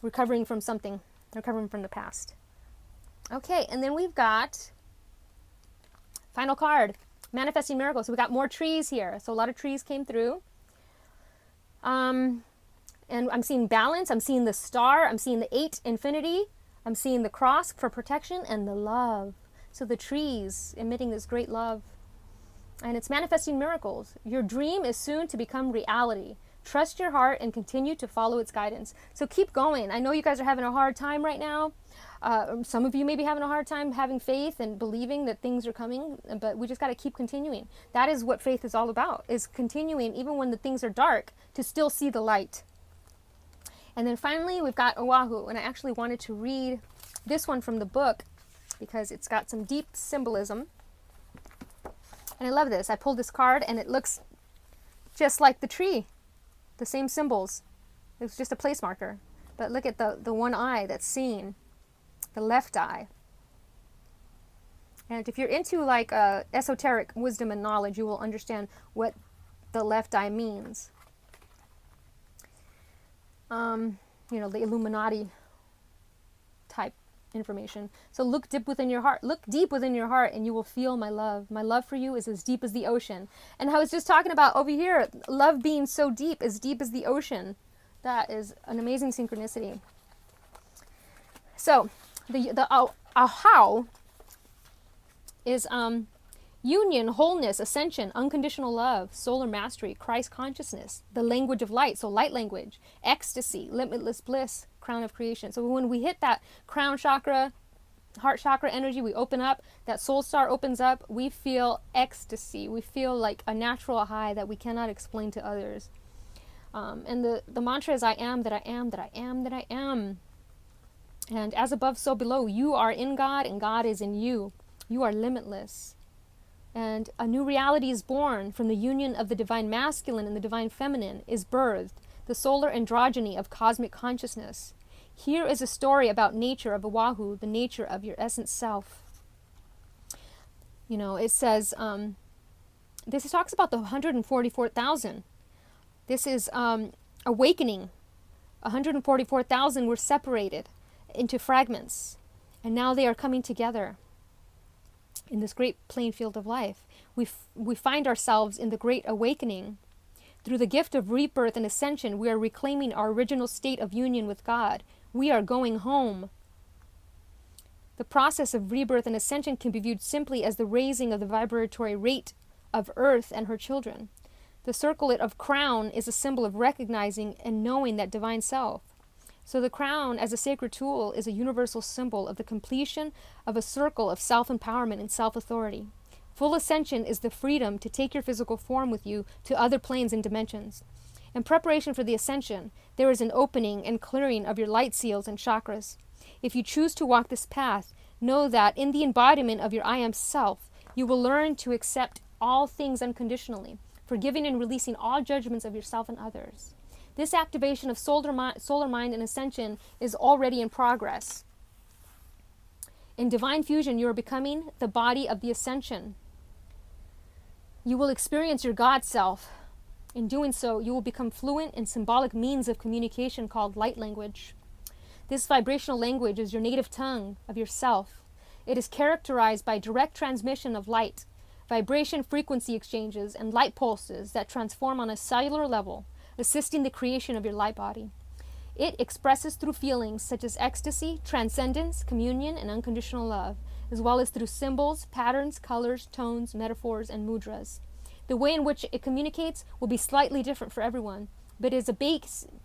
Recovering from something. Recovering from the past. Okay, and then we've got final card. Manifesting miracles. So we got more trees here. So a lot of trees came through. And I'm seeing balance. I'm seeing the star. I'm seeing the 8 infinity. I'm seeing the cross for protection and the love. So the trees emitting this great love. And it's manifesting miracles. Your dream is soon to become reality. Trust your heart and continue to follow its guidance. So keep going. I know you guys are having a hard time right now. Some of you may be having a hard time having faith and believing that things are coming, but we just got to keep continuing. That is what faith is all about, is continuing even when the things are dark to still see the light. And then finally, we've got Oahu, and I actually wanted to read this one from the book because it's got some deep symbolism. And I love this. I pulled this card, and it looks just like the tree, the same symbols. It's just a place marker. But look at the one eye that's seen, the left eye. And if you're into like esoteric wisdom and knowledge, you will understand what the left eye means. You know, the Illuminati type information. So look deep within your heart. Look deep within your heart and you will feel my love. My love for you is as deep as the ocean. And I was just talking about over here, love being so deep as the ocean. That is an amazing synchronicity. So the how is union, wholeness, ascension, unconditional love, solar mastery, Christ consciousness, the language of light, so light language, ecstasy, limitless bliss, crown of creation. So when we hit that crown chakra, heart chakra energy, we open up, that soul star opens up, we feel ecstasy. We feel like a natural high that we cannot explain to others. And the mantra is I am that I am that I am that I am. And as above, so below. You are in God and God is in you. You are limitless. And a new reality is born from the union of the divine masculine and the divine feminine is birthed, the solar androgyny of cosmic consciousness. Here is a story about nature of Oahu, the nature of your essence self. You know, it says, this talks about the 144,000. This is awakening. 144,000 were separated into fragments, and now they are coming together. In this great playing field of life, we find ourselves in the great awakening. Through the gift of rebirth and ascension, we are reclaiming our original state of union with God. We are going home. The process of rebirth and ascension can be viewed simply as the raising of the vibratory rate of Earth and her children. The circlet of crown is a symbol of recognizing and knowing that divine self. So the crown as a sacred tool is a universal symbol of the completion of a circle of self-empowerment and self-authority. Full ascension is the freedom to take your physical form with you to other planes and dimensions. In preparation for the ascension, there is an opening and clearing of your light seals and chakras. If you choose to walk this path, know that in the embodiment of your I Am Self, you will learn to accept all things unconditionally, forgiving and releasing all judgments of yourself and others. This activation of solar mind and ascension is already in progress. In divine fusion, you are becoming the body of the ascension. You will experience your God self. In doing so, you will become fluent in symbolic means of communication called light language. This vibrational language is your native tongue of yourself. It is characterized by direct transmission of light, vibration frequency exchanges, and light pulses that transform on a cellular level, assisting the creation of your light body. It expresses through feelings such as ecstasy, transcendence, communion, and unconditional love, as well as through symbols, patterns, colors, tones, metaphors, and mudras. The way in which it communicates will be slightly different for everyone, but as a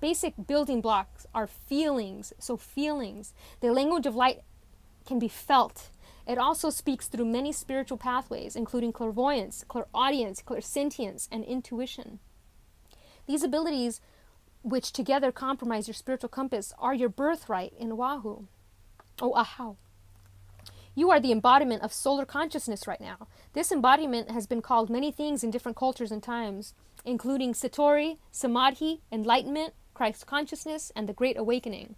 basic building blocks are feelings. So feelings, the language of light can be felt. It also speaks through many spiritual pathways, including clairvoyance, clairaudience, clairsentience, and intuition. These abilities, which together compromise your spiritual compass, are your birthright in Oahu. Oahu. You are the embodiment of solar consciousness right now. This embodiment has been called many things in different cultures and times, including Satori, Samadhi, Enlightenment, Christ consciousness, and the Great Awakening.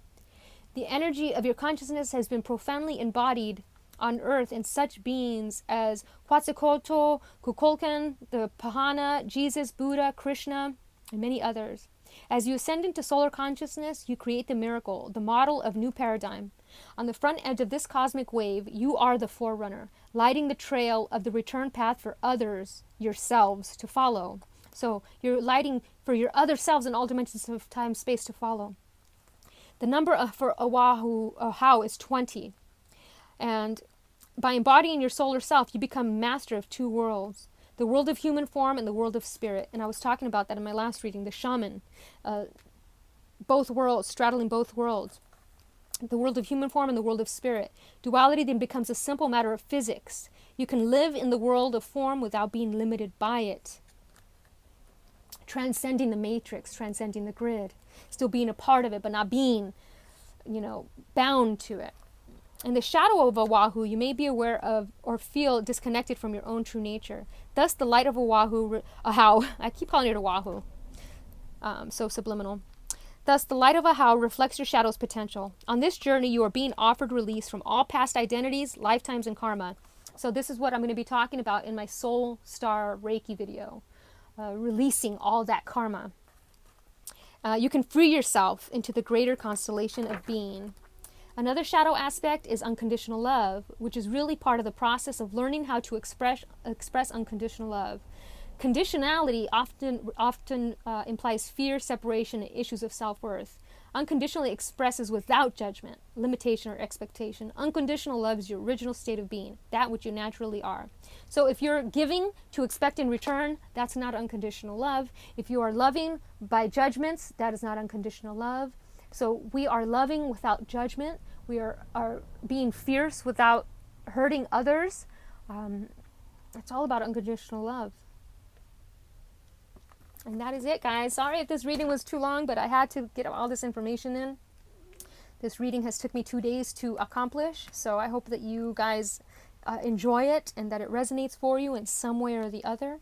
The energy of your consciousness has been profoundly embodied on earth in such beings as Quetzalcoatl, Kukulkan, the Pahana, Jesus, Buddha, Krishna, and many others. As you ascend into solar consciousness, you create the miracle, the model of new paradigm. On the front edge of this cosmic wave, you are the forerunner, lighting the trail of the return path for others, yourselves, to follow. So you're lighting for your other selves in all dimensions of time, space to follow. The number for Oahu is 20. And by embodying your solar self, you become master of two worlds. The world of human form and the world of spirit. And I was talking about that in my last reading, the shaman. Both worlds, straddling both worlds. The world of human form and the world of spirit. Duality then becomes a simple matter of physics. You can live in the world of form without being limited by it. Transcending the matrix, transcending the grid. Still being a part of it, but not being, bound to it. In the shadow of Oahu, you may be aware of or feel disconnected from your own true nature. Thus, the light of Oahu, I keep calling it Oahu, so subliminal. Thus, the light of Oahu reflects your shadow's potential. On this journey, you are being offered release from all past identities, lifetimes, and karma. So this is what I'm going to be talking about in my Soul Star Reiki video, releasing all that karma. You can free yourself into the greater constellation of being. Another shadow aspect is unconditional love, which is really part of the process of learning how to express unconditional love. Conditionality often implies fear, separation, and issues of self-worth. Unconditionally expresses without judgment, limitation, or expectation. Unconditional love is your original state of being, that which you naturally are. So if you're giving to expect in return, that's not unconditional love. If you are loving by judgments, that is not unconditional love. So we are loving without judgment. We are being fierce without hurting others. It's all about unconditional love. And that is it, guys. Sorry if this reading was too long, but I had to get all this information in. This reading has took me 2 days to accomplish, so I hope that you guys enjoy it and that it resonates for you in some way or the other.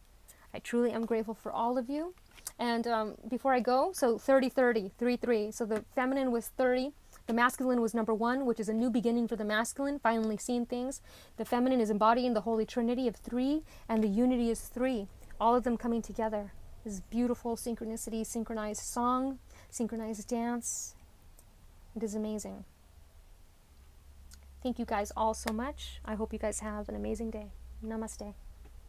I truly am grateful for all of you. And before I go, so 30-30, 3-3. So the feminine was 30. The masculine was number 1, which is a new beginning for the masculine, finally seeing things. The feminine is embodying the Holy Trinity of 3, and the unity is 3. All of them coming together. This beautiful synchronicity, synchronized song, synchronized dance. It is amazing. Thank you guys all so much. I hope you guys have an amazing day. Namaste.